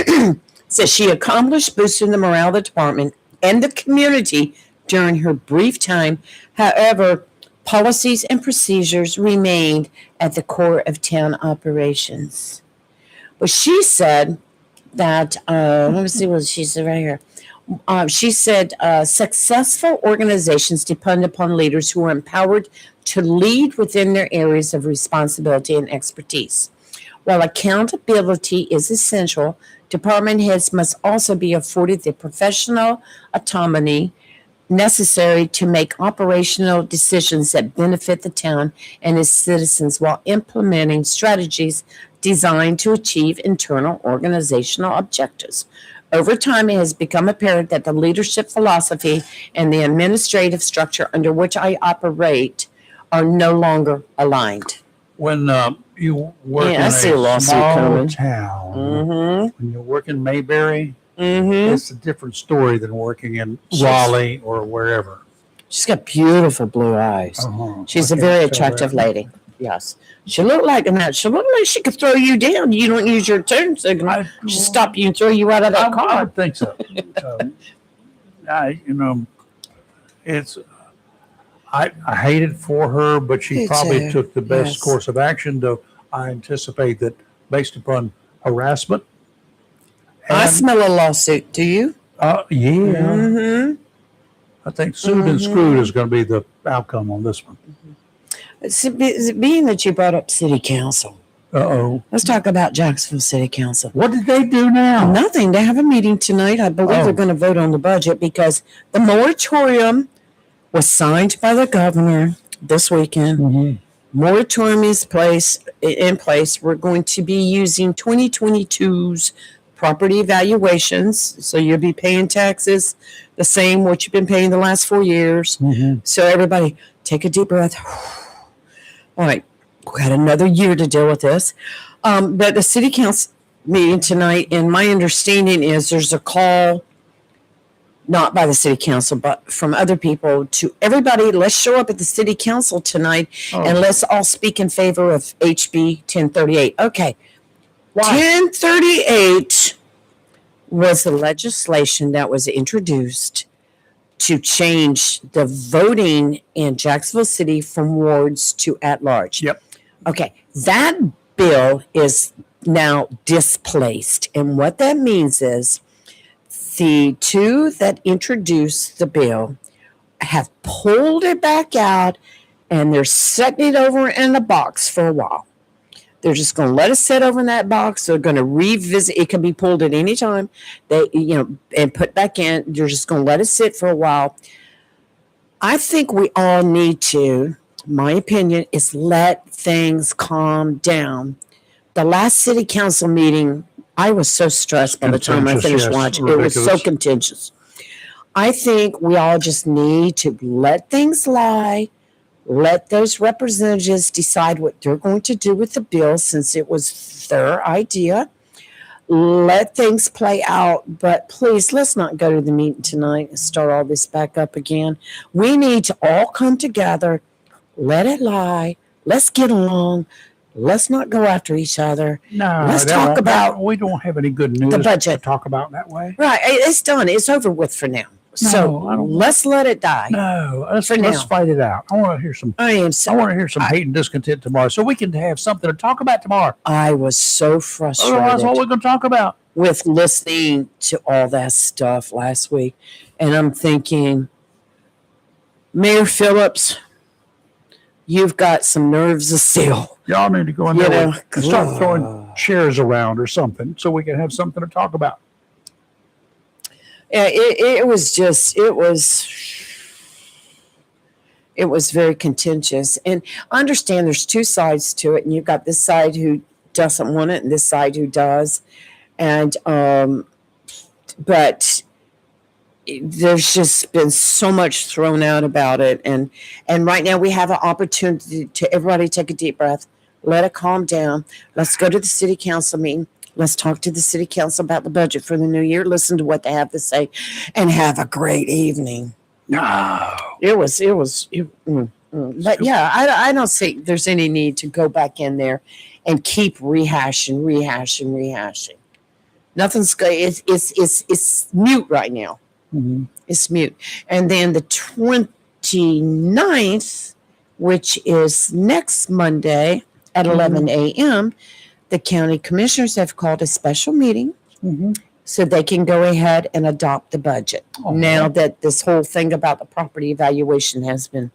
Says she accomplished boosting the morale of the department and the community during her brief time. However, policies and procedures remained at the core of town operations. Well, she said that, let me see what she said right here. She said successful organizations depend upon leaders who are empowered to lead within their areas of responsibility and expertise. While accountability is essential, department heads must also be afforded the professional autonomy necessary to make operational decisions that benefit the town and its citizens while implementing strategies designed to achieve internal organizational objectives. Over time, it has become apparent that the leadership philosophy and the administrative structure under which I operate are no longer aligned. When you work Yeah, I in see a a lawsuit small coming. town, Mm-hmm. when you work in Mayberry, Mm-hmm. it's a different story than working in Raleigh or wherever. She's got beautiful blue eyes. Uh-huh. She's I a can't very tell attractive that. lady. Yes. She looked like she looked like she could throw you down. You don't use your turn signal. She'll stop you and throw you out of that I car. would think so. I hate it for her, but she Me probably too. took the best Yes. course of action, though I anticipate that based upon harassment. I And, smell a lawsuit. Do you? yeah, Mm-hmm. I think sued and screwed is going to be the outcome on this one. Being that you brought up city council, Uh-oh. let's talk about Jacksonville City Council. What did they do now? Nothing. They have a meeting tonight. I believe they're going to vote on the budget because the moratorium was signed by the governor this weekend. Mhm. Moratorium is in place. We're going to be using 2022's property evaluations. So you'll be paying taxes the same what you've been paying the last 4 years. Mhm. So everybody take a deep breath. All right, we got another year to deal with this. But the city council meeting tonight, and my understanding is there's a call, not by the city council, but from other people to everybody, let's show up at the city council tonight and let's all speak in favor of HB 1038. Okay. Why? 1038 was the legislation that was introduced to change the voting in Jacksonville City from wards to at large. Yep. Okay, that bill is now displaced. And what that means is the two that introduced the bill have pulled it back out and they're setting it over in a box for a while. They're just going to let it sit over in that box. They're going to revisit. It can be pulled at any time. And put back in. They're just going to let it sit for a while. I think we all need to, my opinion, is let things calm down. The last city council meeting, I was so stressed by the time I finished watching. It was so contentious. I think we all just need to let things lie. Let those representatives decide what they're going to do with the bill since it was their idea. Let things play out. But please, let's not go to the meeting tonight and start all this back up again. We need to all come together. Let it lie. Let's get along. Let's not go after each other. No, Let's talk about we don't have any good news the budget. to talk about that way. Right. It's done. It's over with for now. So I don't- let's let it die. No, let's For now. fight it out. I want to hear some. I am I so. want to hear some hate and discontent tomorrow, so we can have something to talk about tomorrow. I was so frustrated. Otherwise, what we're going to talk about? With listening to all that stuff last week. And I'm thinking, Mayor Phillips, you've got some nerves of steel. Y'all need to go in You there know, and start throwing chairs around or something, so we can have something to talk about. Yeah, it was very contentious. And I understand there's two sides to it, and you've got this side who doesn't want it and this side who does. And but there's just been so much thrown out about it. And right now we have an opportunity to everybody take a deep breath, let it calm down. Let's go to the city council meeting. Let's talk to the city council about the budget for the new year. Listen to what they have to say and have a great evening. No. But yeah, I don't think there's any need to go back in there and keep rehashing. Nothing's good. It's mute right now. Mhm. It's mute. And then the 29th, which is next Monday at 11 a.m., the county commissioners have called a special meeting Mhm. so they can go ahead and adopt the budget. Oh, Now that this whole thing about the property evaluation has been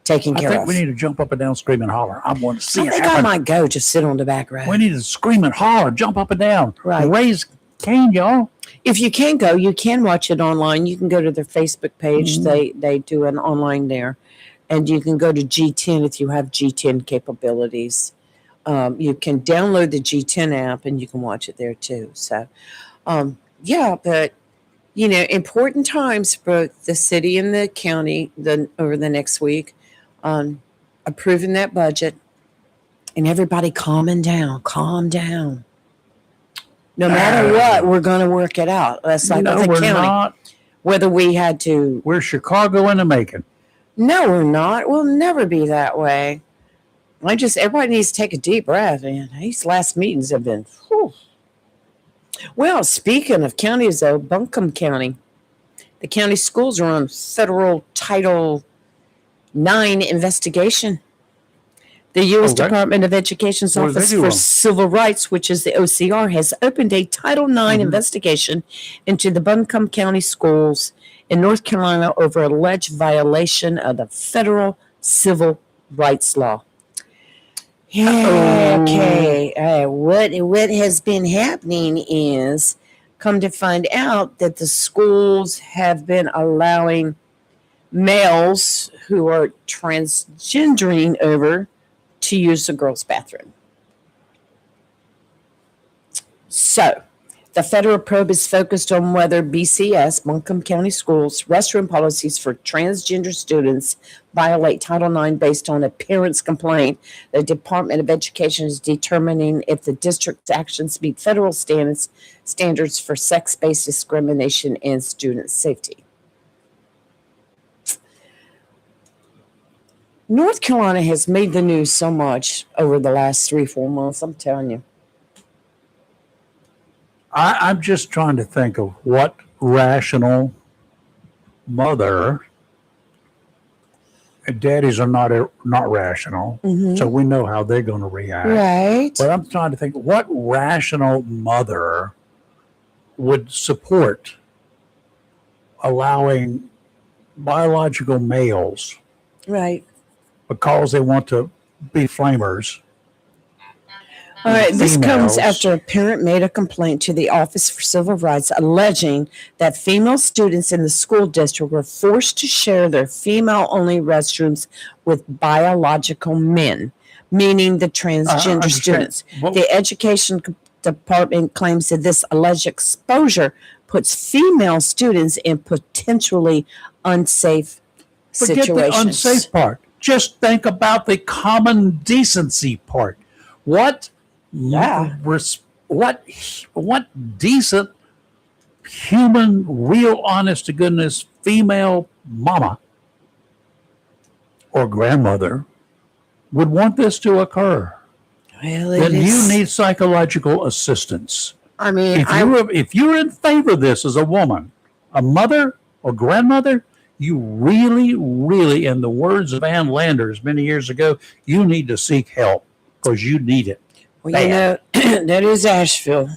taken I care think of. we need to jump up and down, scream and holler. I want to see I it think I happen. might go just sit on the back row. We need to scream and holler, jump up and down, Right. raise Cain, y'all. If you can't go, you can watch it online. You can go to their Facebook page. They do an online there. And you can go to G10 if you have G10 capabilities. You can download the G10 app and you can watch it there too. So, yeah, but important times for the city and the county over the next week on approving that budget and everybody calm down. No matter what, we're going to work it out. That's like No, with the we're county. not. Whether we had to, We're Chicago in the making. no, we're not. We'll never be that way. Everybody needs to take a deep breath. And these last meetings have been, whew. Well, speaking of counties, though, Buncombe County, the county schools are on federal Title 9 investigation. The U.S. Okay. Department of Education's What did they Office do for wrong? Civil Rights, which is the OCR, has opened a Title IX investigation into the Buncombe County schools in North Carolina over alleged violation of the federal civil rights law. Yeah, okay. What has been happening is, come to find out that the schools have been allowing males who are transgendering over to use the girls' bathroom. So, the federal probe is focused on whether BCS, Buncombe County Schools, restroom policies for transgender students violate Title IX based on a parent's complaint. The Department of Education is determining if the district's actions meet federal standards for sex-based discrimination and student safety. North Carolina has made the news so much over the last 3-4 months, I'm telling you. I'm just trying to think of what rational mother. Daddies are not rational, so we know how they're going to react. Right. But I'm trying to think what rational mother would support allowing biological males Right. because they want to be flamers. All right, this comes Females. after a parent made a complaint to the Office for Civil Rights alleging that female students in the school district were forced to share their female-only restrooms with biological men, meaning the transgender understand. students. Well- The Education Department claims that this alleged exposure puts female students in potentially unsafe Forget situations. the unsafe part. Just think about the common decency part. What? Yeah. What decent, human, real, honest to goodness female mama or grandmother would want this to occur? Well, Then you need psychological assistance. I mean, If you're in favor of this as a woman, a mother or grandmother, you really, really, in the words of Ann Landers many years ago, you need to seek help because you need it. well, you know, that is Asheville.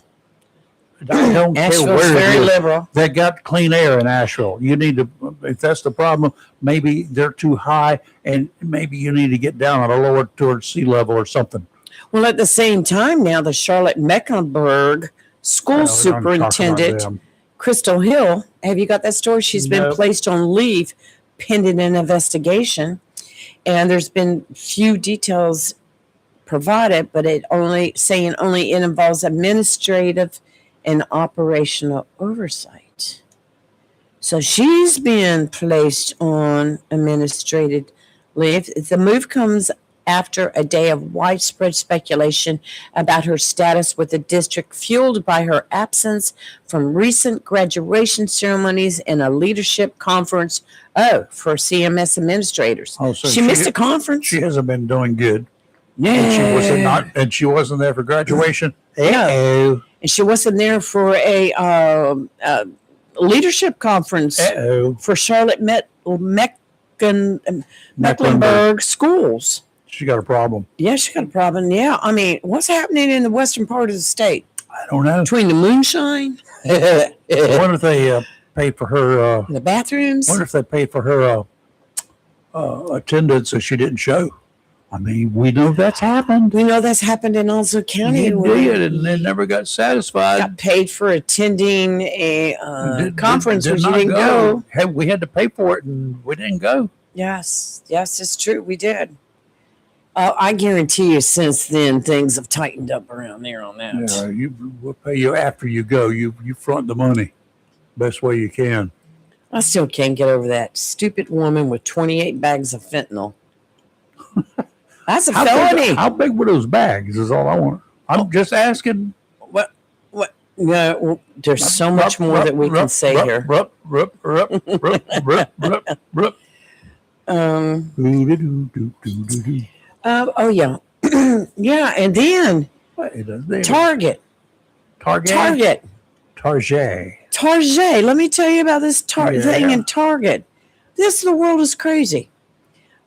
I don't care Asheville's where very it is. liberal. They got clean air in Asheville. You need to, if that's the problem, maybe they're too high and maybe you need to get down on a lower towards sea level or something. Well, at the same time now, the Charlotte Mecklenburg school Well, we don't talk about superintendent, them. Crystal Hill, have you got that story? She's been No. placed on leave pending an investigation. And there's been few details provided, but it only involves administrative and operational oversight. So she's been placed on administrative leave. The move comes after a day of widespread speculation about her status with the district, fueled by her absence from recent graduation ceremonies and a leadership conference for CMS administrators. Oh, so she missed a conference. She hasn't been doing good. Yeah. And she wasn't there for graduation. Uh-oh. And she wasn't there for a leadership conference Uh-oh. for Charlotte Mecklenburg schools. She got a problem. Yeah, she got a problem. Yeah, I mean, what's happening in the western part of the state I don't know. between the moonshine, I wonder if they paid for her. the bathrooms? Wonder if they paid for her attendance so she didn't show. I mean, we know that's happened. We know that's happened in Onslow County. They where did, and they never got satisfied. got paid for attending a conference Did where you not didn't go. We had to pay for it, and we didn't go. Yes, it's true. We did. I guarantee you, since then things have tightened up around there on that. Yeah, we'll pay you after you go. You front the money, best way you can. I still can't get over that stupid woman with 28 bags of fentanyl. That's a felony. How big were those bags? Is all I want. I'm just asking. What? No, there's so much more that we can say here. Oh yeah, yeah, and then Target. Target. Let me tell you about this thing in Target. The world is crazy.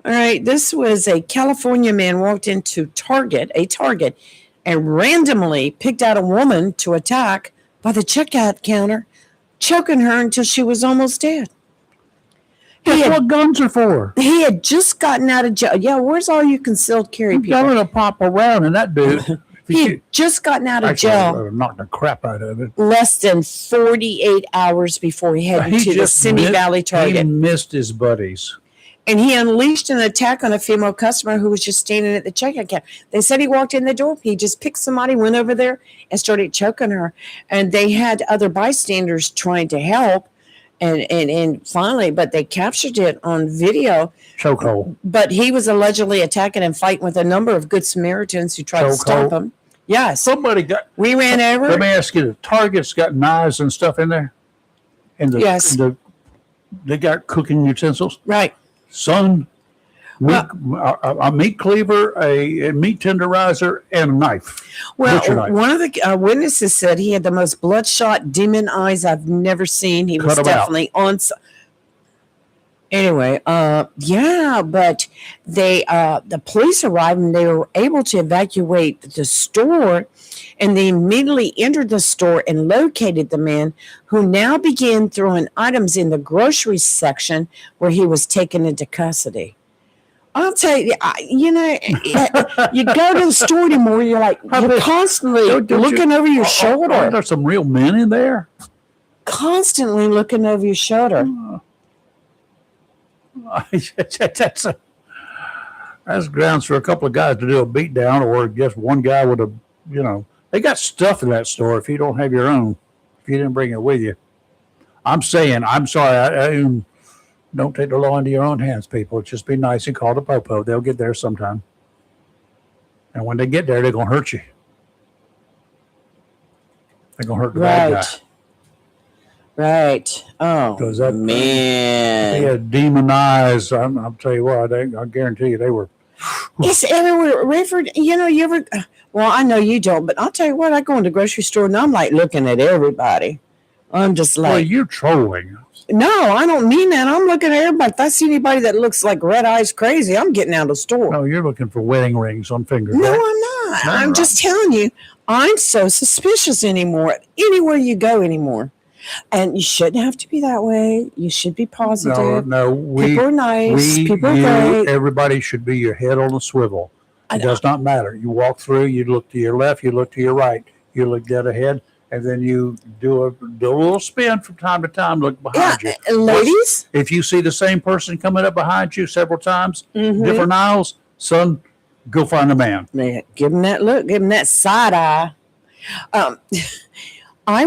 All right, this was a California man walked into a Target, and randomly picked out a woman to attack by the checkout counter, choking her until she was almost dead. That's what guns are for. He had just gotten out of jail. Yeah, where's all you concealed carry people? You're going to pop around, and that dude. He had just gotten out of jail. Knocked the crap out of it. Less than 48 hours before he headed to the Simi Valley Target. He missed his buddies. And he unleashed an attack on a female customer who was just standing at the checkout counter. They said he walked in the door. He just picked somebody, went over there, and started choking her. And they had other bystanders trying to help. And finally, but they captured it on video. Chokehold. But he was allegedly attacking and fighting with a number of good Samaritans who tried to stop him. Yes. We ran over. Let me ask you, the Target's got knives and stuff in there? Yes. They got cooking utensils? Right. Son, a meat cleaver, a meat tenderizer, and a knife. Well, knife. One of the witnesses said he had the most bloodshot demon eyes I've never seen. He was definitely on. Anyway, yeah, but the police arrived and they were able to evacuate the store, and they immediately entered the store and located the man, who now began throwing items in the grocery section where he was taken into custody. I'll tell you, you go to the store anymore, you're constantly looking over your shoulder. Are there some real men in there? Constantly looking over your shoulder. That's grounds for a couple of guys to do a beat down, or just one guy with they got stuff in that store if you don't have your own, if you didn't bring it with you. I'm sorry, I don't take the law into your own hands, people. Just be nice and call the popo. They'll get there sometime. And when they get there, they're going to hurt you. They're going to hurt the bad guy. Right. Oh, man. They had demon eyes. I'll tell you what, I guarantee you they were. It's everywhere. Rayford, well, I know you don't, but I'll tell you what, I go in the grocery store and I'm looking at everybody. I'm just Well, you're trolling. No, I don't mean that. I'm looking at everybody. If I see anybody that looks like red eyes crazy, I'm getting out of the store. No, you're looking for wedding rings on fingers. No, right? I'm not. I'm just telling you, I'm so suspicious anymore. Anywhere you go anymore. And you shouldn't have to be that way. You should be positive. No, people are nice. People are great. Everybody should be your head on a swivel. It does not matter. You walk through, you look to your left, you look to your right, you look dead ahead, and then you do a little spin from time to time, look behind you. Ladies? If you see the same person coming up behind you several times, different aisles, son, go find a man. Yeah, give him that look. Give him that side eye. I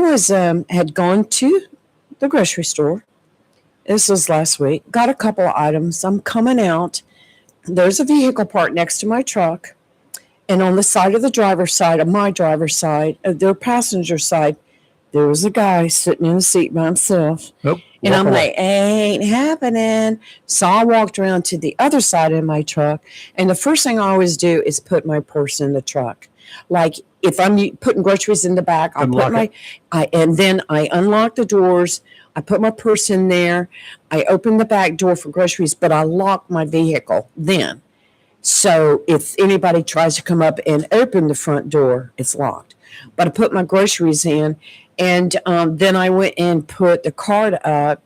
had gone to the grocery store. This was last week. Got a couple of items. I'm coming out. There's a vehicle parked next to my truck. And on the side of the driver's side, of my driver's side, their passenger side, there was a guy sitting in the seat by himself. Nope. And I'm ain't happening. So I walked around to the other side of my truck. And the first thing I always do is put my purse in the truck. If I'm putting groceries in the back, and then I unlock the doors. I put my purse in there. I open the back door for groceries, but I lock my vehicle then. So if anybody tries to come up and open the front door, it's locked. But I put my groceries in, and then I went and put the card up,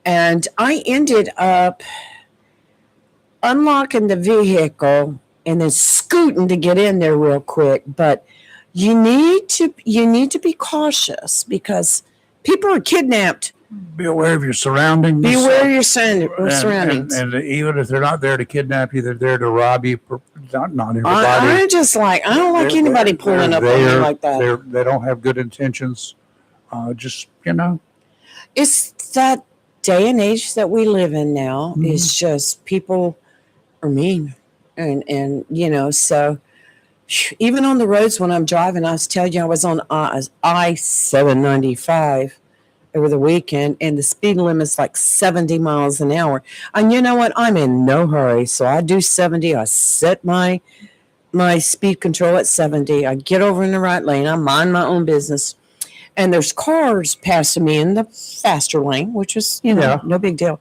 and I ended up unlocking the vehicle and then scooting to get in there real quick. But you need to be cautious because people are kidnapped. Be aware of your surroundings. Be aware of your surroundings. And even if they're not there to kidnap you, they're there to rob you. Not everybody. I don't like anybody pulling up on me like that. They don't have good intentions. It's that day and age that we live in now. Mm-hmm. It's just people are mean. And so even on the roads when I'm driving, I was telling you I was on I-795 over the weekend, and the speed limit's 70 miles an hour. And you know what? I'm in no hurry, so I do 70. I set my speed control at 70. I get over in the right lane. I mind my own business. And there's cars passing me in the faster lane, which is, no big deal.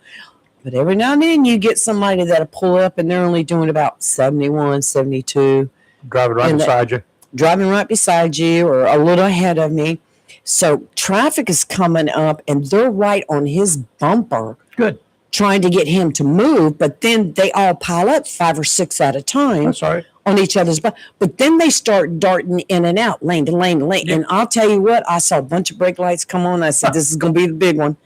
But every now and then you get somebody that'll pull up and they're only doing about 71, 72. Driving right beside you. Driving right beside you or a little ahead of me. So traffic is coming up and they're right on his bumper. Good. Trying to get him to move, but then they all pile up 5 or 6 at a time. That's all right. On each other's butt. But then they start darting in and out, lane to lane to lane. Yeah. And I'll tell you what, I saw a bunch of brake lights come on. I said, this is going to be the big one.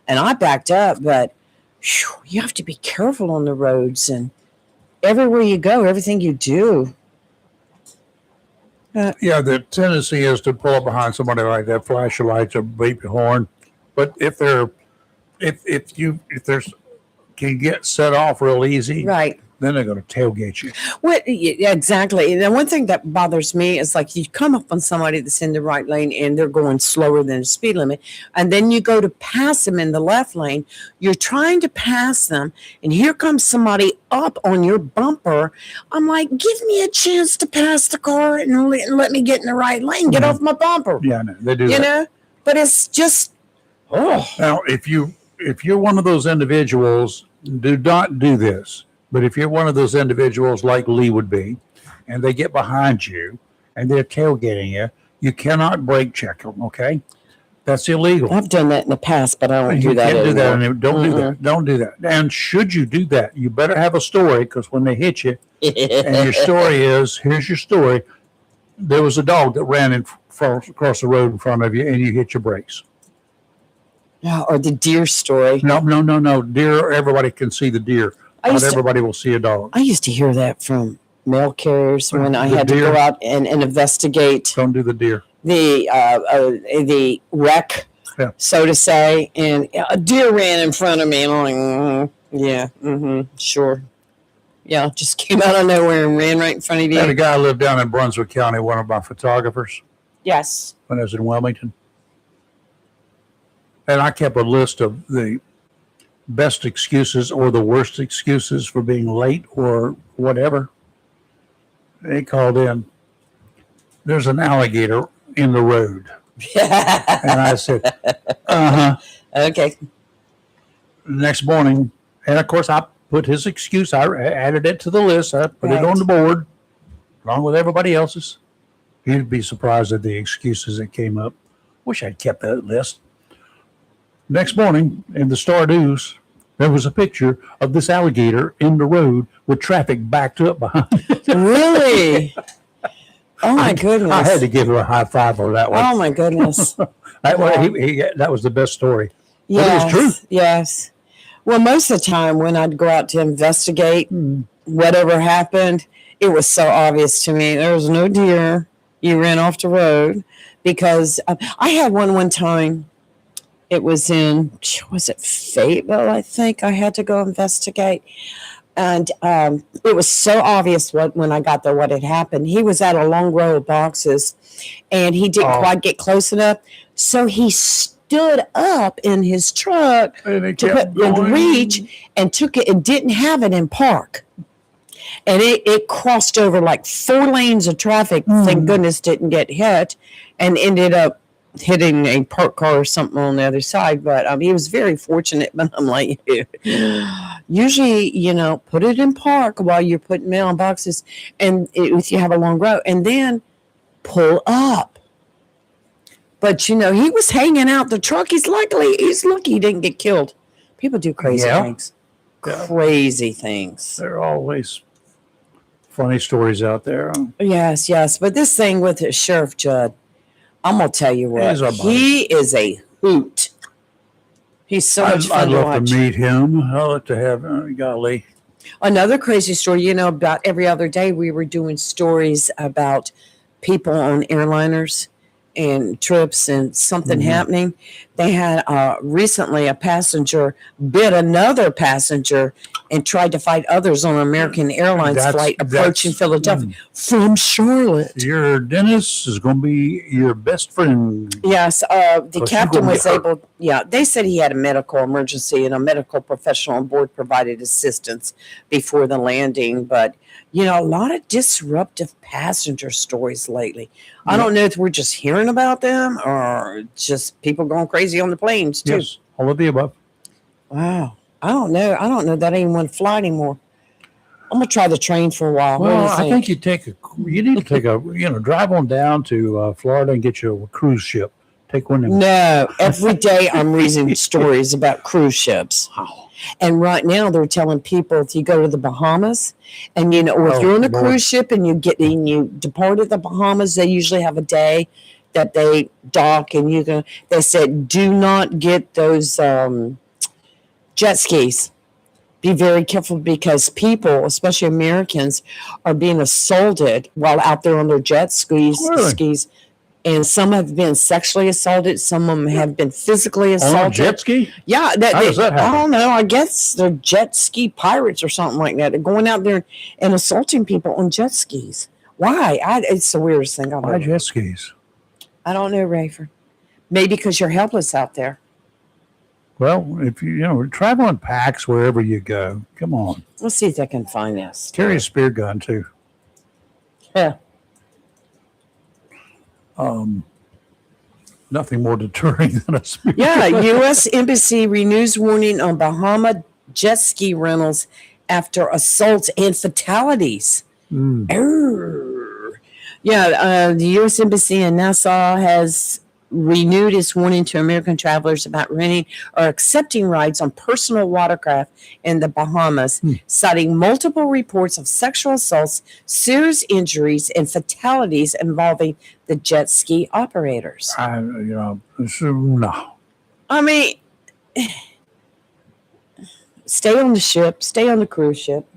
And I backed up, but whew, you have to be careful on the roads and everywhere you go, everything you do. Yeah, the tendency is to pull up behind somebody like that, flash your lights or beep your horn. But if there's can get set off real easy, Right. then they're going to tailgate you. What? Yeah, exactly. And one thing that bothers me is like you come up on somebody that's in the right lane and they're going slower than the speed limit. And then you go to pass them in the left lane. You're trying to pass them. And here comes somebody up on your bumper. I'm like, give me a chance to pass the car and let me get in the right lane. Get off my bumper. Yeah, no, they do You that. know? But it's just, Now, if you're one of those individuals, do not do this. But if you're one of those individuals like Lee would be, and they get behind you and they're tailgating you, you cannot brake check them. Okay, that's illegal. I've done that in the past, but I don't You do that can't do that anymore. anymore. Don't do that. Don't do that. And should you do that, you better have a story, because when they hit you, and your story is, here's your story. There was a dog that ran across the road in front of you, and you hit your brakes. Yeah, or the deer story. No. Deer, everybody can see the deer. Not everybody will see a dog. I used to hear that from mail carriers when I The had to deer. go out and investigate Don't do the deer. the wreck, Yeah. so to say. And a deer ran in front of me, and I'm like, sure. Yeah, just came out of nowhere and ran right in front of I had a you. guy lived down in Brunswick County, one of my photographers, Yes. when I was in Wilmington. And I kept a list of the best excuses or the worst excuses for being late or whatever. They called in, there's an alligator in the road. And I said, Okay. Next morning, and of course I put his excuse, I added it to the list, I put it Right. on the board along with everybody else's. You'd be surprised at the excuses that came up. Wish I'd kept that list. Next morning in the Star News, there was a picture of this alligator in the road with traffic backed up behind it. Really? Oh, my goodness. I had to give him a high five on that one. Oh, my goodness. That was the best story. Yes, But it was true. yes. Well, most of the time when I'd go out to investigate whatever happened, it was so obvious to me. There was no deer. You ran off the road because I had one time. It was was it Fayetteville? I think I had to go investigate. And it was so obvious when I got there what had happened. He was at a long row of boxes and he didn't quite get close enough. So he stood up in his truck And it to kept put in going. reach and took it and didn't have it in park. And it crossed over like 4 lanes of traffic. Thank goodness didn't get hit and ended up hitting a parked car or something on the other side. But he was very fortunate. But I'm like, usually, put it in park while you're putting mail in boxes and if you have a long row and then pull up. But, he was hanging out the truck. He's lucky he didn't get killed. People do crazy things. Crazy things. There are always funny stories out there. Yes. But this thing with Sheriff Judd, I'm going to tell you what. He's our buddy. He is a hoot. He's so much I'd fun to love watch. to meet him. I'd like to have, golly. Another crazy story, about every other day we were doing stories about people on airliners and trips and something happening. They had recently a passenger bit another passenger and tried to fight others on an American Airlines flight approaching Philadelphia from Charlotte. Your dentist is going to be your best friend. Yes, the you're captain gonna was get hurt. able. Yeah, they said he had a medical emergency and a medical professional on board provided assistance before the landing. But a lot of disruptive passenger stories lately. I don't know if we're just hearing about them or just people going crazy on the planes too. Yes, all of the above. Wow. I don't know. I don't know that anyone fly anymore. I'm gonna try the train for a while. What do Well, you I think you need to take a, drive on down to Florida and get you a cruise ship. Take one of them. No, every day I'm reading stories about cruise ships. And right now they're telling people if you go to the Bahamas and or if you're on a Lord. cruise ship and you depart at the Bahamas, they usually have a day that they dock and they said do not get those jet skis. Be very careful because people, especially Americans, are being assaulted while out there on their jet skis. Really? And some have been sexually assaulted. Some of them have been physically assaulted. On a jet ski? Yeah. How does that happen? I don't know. I guess they're jet ski pirates or something like that. They're going out there and assaulting people on jet skis. Why? It's the weirdest thing I've Why ever. jet skis? I don't know, Rayford. Maybe because you're helpless out there. Well, if travel in packs wherever you go. Come on. Let's see if I can find this. Carry a spear gun too. Yeah. Nothing more deterring than a spear Yeah, gun. U.S. Embassy renews warning on Bahama jet ski rentals after assaults and fatalities. Yeah, the U.S. Embassy in Nassau has renewed its warning to American travelers about renting or accepting rides on personal watercraft in the Bahamas, citing multiple reports of sexual assaults, serious injuries, and fatalities involving the jet ski operators. No. I mean, stay on the ship, stay on the cruise ship.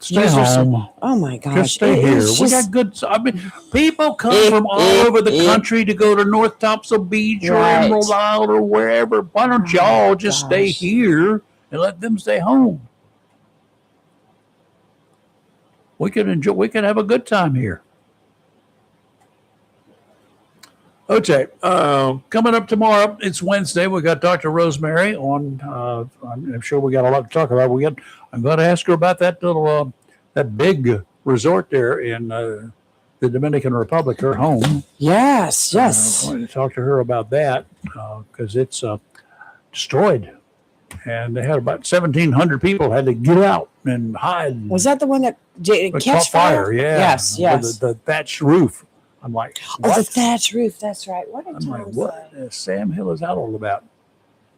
Stay home. Oh my gosh. Just stay here. We got good. I mean, people come from all over the country to go to North Topsail Beach or Right. Emerald Isle or wherever. Why don't y'all just stay gosh. here and let them stay home? We can enjoy. We can have a good time here. Okay, coming up tomorrow, it's Wednesday. We got Dr. Rosemary on. I'm sure we got a lot to talk about. I'm going to ask her about that little, that big resort there in the Dominican Republic, her home. Yes, yes. I wanted to talk to her about that because it's destroyed, and they had about 1,700 people had to get out and hide. Was that the one that did It catch caught fire? Yeah. Yes, yes. The thatched roof. I'm like, Oh, what? the thatch roof. That's right. What did I'm like, Tom what? say? Sam Hill is that all about?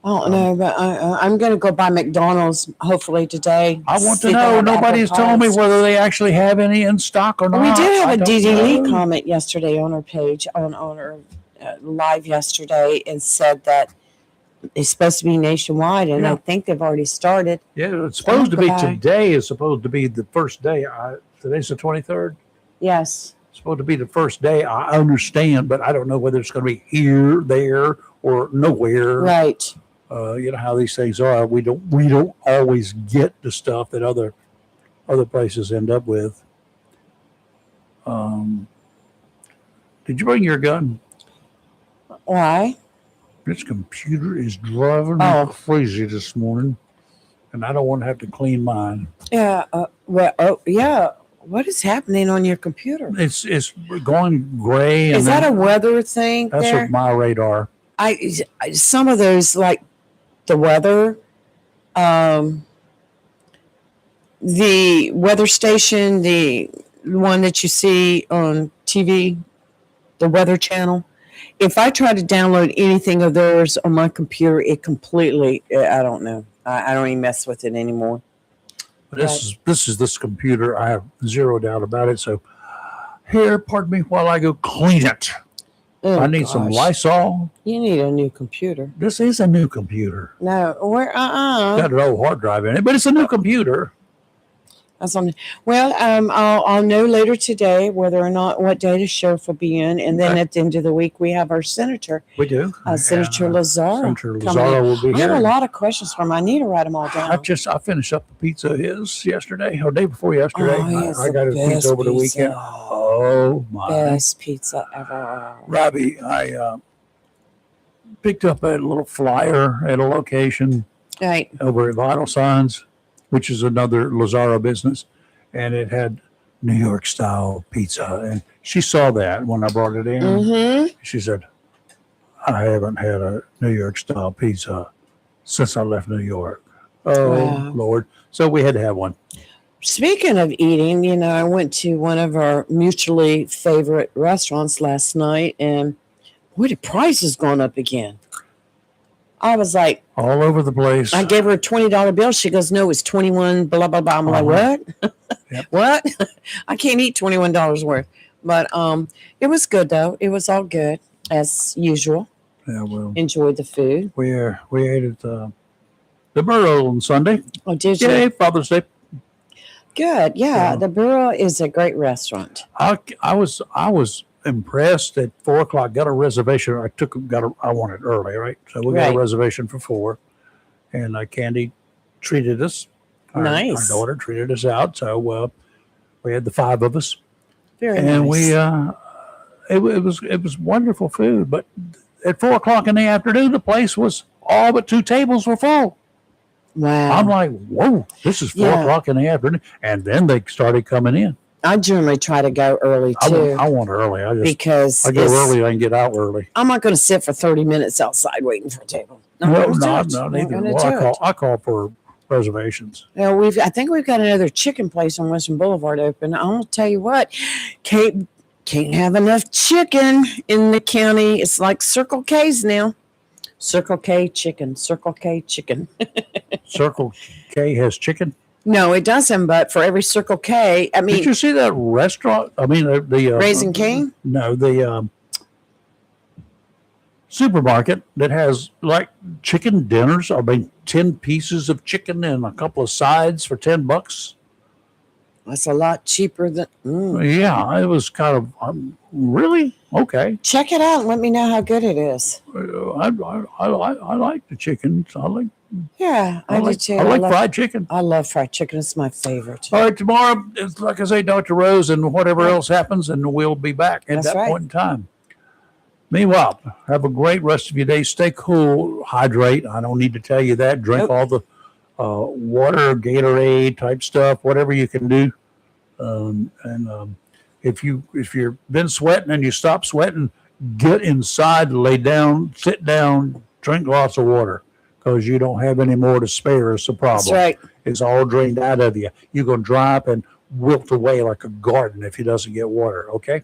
I don't know, but I'm going to go by McDonald's hopefully today. I want to See if they know. have Nobody's apple told me pies. whether they actually have any in stock or not. We did have I a don't DD Lee know. comment yesterday on our page, on our live yesterday, and said that it's supposed to be nationwide, and Yeah. I think they've already started. Yeah, it's supposed to be Goodbye. today. Is supposed to be the first day. Today's the 23rd. Yes. It's supposed to be the first day. I understand, but I don't know whether it's going to be here, there, or nowhere. Right. You know how these things are. We don't always get the stuff that other places end up with. Did you bring your gun? Why? This computer is driving me Oh. crazy this morning, and I don't want to have to clean mine. Yeah. Yeah. What is happening on your computer? It's going gray. And Is that a then- weather thing That's there? what my radar. Some of those, like the weather, the weather station, the one that you see on TV, the Weather Channel. If I try to download anything of theirs on my computer, it completely, I don't know. I don't even mess with it anymore. But this is this computer. I have zero doubt about it. So here, pardon me while I go clean it. Oh, I need some gosh. Lysol. You need a new computer. This is a new computer. No, where? Got an old hard drive in it, but it's a new computer. That's on. Well, I'll know later today whether or not what day the sheriff will be in, and then Okay. at the end of the week we have our senator, We do. Senator Lazaro. Senator coming Lazaro in. will be I have here. a lot of questions for him. I need to write them all down. I finished up the pizza of his yesterday or day before yesterday. Oh, he has I the got his best pizza over the pizza. weekend. Oh my! Best pizza ever. Robbie, I picked up a little flyer at a location Right. over at Vital Signs, which is another Lazaro business, and it had New York style pizza. And she saw that when I brought it in. Mm-hmm. She said, "I haven't had a New York style pizza since I left New York." Oh, Wow. Lord. So we had to have one. Speaking of eating, I went to one of our mutually favorite restaurants last night, and boy, the price has gone up again. I was like, All over the place. I gave her a $20 bill. She goes, no, it's 21, blah, blah, blah. I'm like, what? Yep. What? I can't eat $21 worth. But it was good, though. It was all good, as usual. Yeah, well, Enjoyed the food. we ate at the Burrow on Sunday. Oh, did you? Yay, Father's Day. Good. Yeah, Yeah. the Burro is a great restaurant. I was impressed at 4:00. Got a reservation. I wanted early, right? So we got Right. a reservation for 4, and Candy treated us. Nice. Our daughter treated us out. So we had the 5 of us, Very and nice. it was wonderful food. But at 4:00 in the afternoon, the place was all but 2 tables were full. Wow. I'm like, whoa, this is 4:00 in the afternoon, and then they started coming in. I generally try to go early too I want early. because I go early. I can get out early. I'm not going to sit for 30 minutes outside waiting for a table. Not Well, gonna do no, it. no, Not neither. gonna Well, do it. I call for reservations. I think we've got another chicken place on Western Boulevard open. I'm gonna tell you what, can't have enough chicken in the county. It's like Circle K's now. Circle K chicken. Circle K chicken. Circle K has chicken. No, it doesn't. But for every Circle K, I Did mean, you see that restaurant? I mean, the Raising King. No, the supermarket that has like chicken dinners. I mean, 10 pieces of chicken and a couple of sides for $10. That's a lot cheaper than. Yeah, it was kind of really okay. Check it out and let me know how good it is. I like the chicken. Yeah, I do like, too. I like love, fried chicken. I love fried chicken. It's my favorite. All right, tomorrow, it's like I say, Dr. Rose, and whatever else happens, and we'll be back at That's that right. point in time. Meanwhile, have a great rest of your day. Stay cool, hydrate. I don't need to tell you that. Drink all the water, Gatorade type stuff, whatever you can do. If you've been sweating and you stop sweating, get inside, lay down, sit down, drink lots of water, because you don't have any more to spare. It's a problem. That's right. It's all drained out of you. You're going to dry up and wilt away like a garden if it doesn't get water. Okay,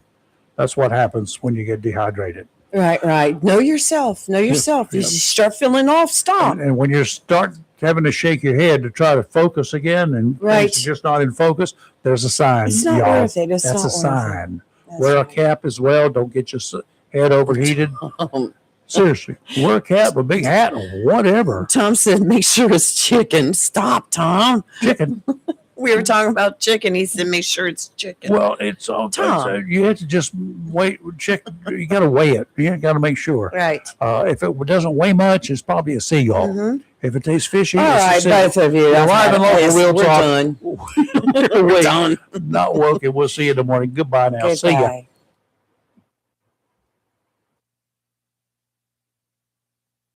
that's what happens when you get dehydrated. Right. Know yourself. Know yourself. Yeah. You start feeling off, stop. And when you start having to shake your head to try to focus again, and Right. things are just not in focus, there's a sign. It's not y'all. worth it. It's That's not a worth it. sign. That's Wear a right. cap as well. Don't get your head overheated. Um, Seriously, wear a cap, a big hat, or whatever. Tom said, make sure it's chicken. Stop, Tom. Chicken. We were talking about chicken. He said, make sure it's chicken. Well, it's all. Tom. You have to just wait. Check. You got to weigh it. You got to make sure. Right. If it doesn't weigh much, it's probably a seagull. Mhm. If it tastes fishy, All it's a right, seagull. both of you. You're live and local. Yes, We'll we're talk. done. We're We're done. not working. We'll see you in the morning. Goodbye now. See ya. Goodbye.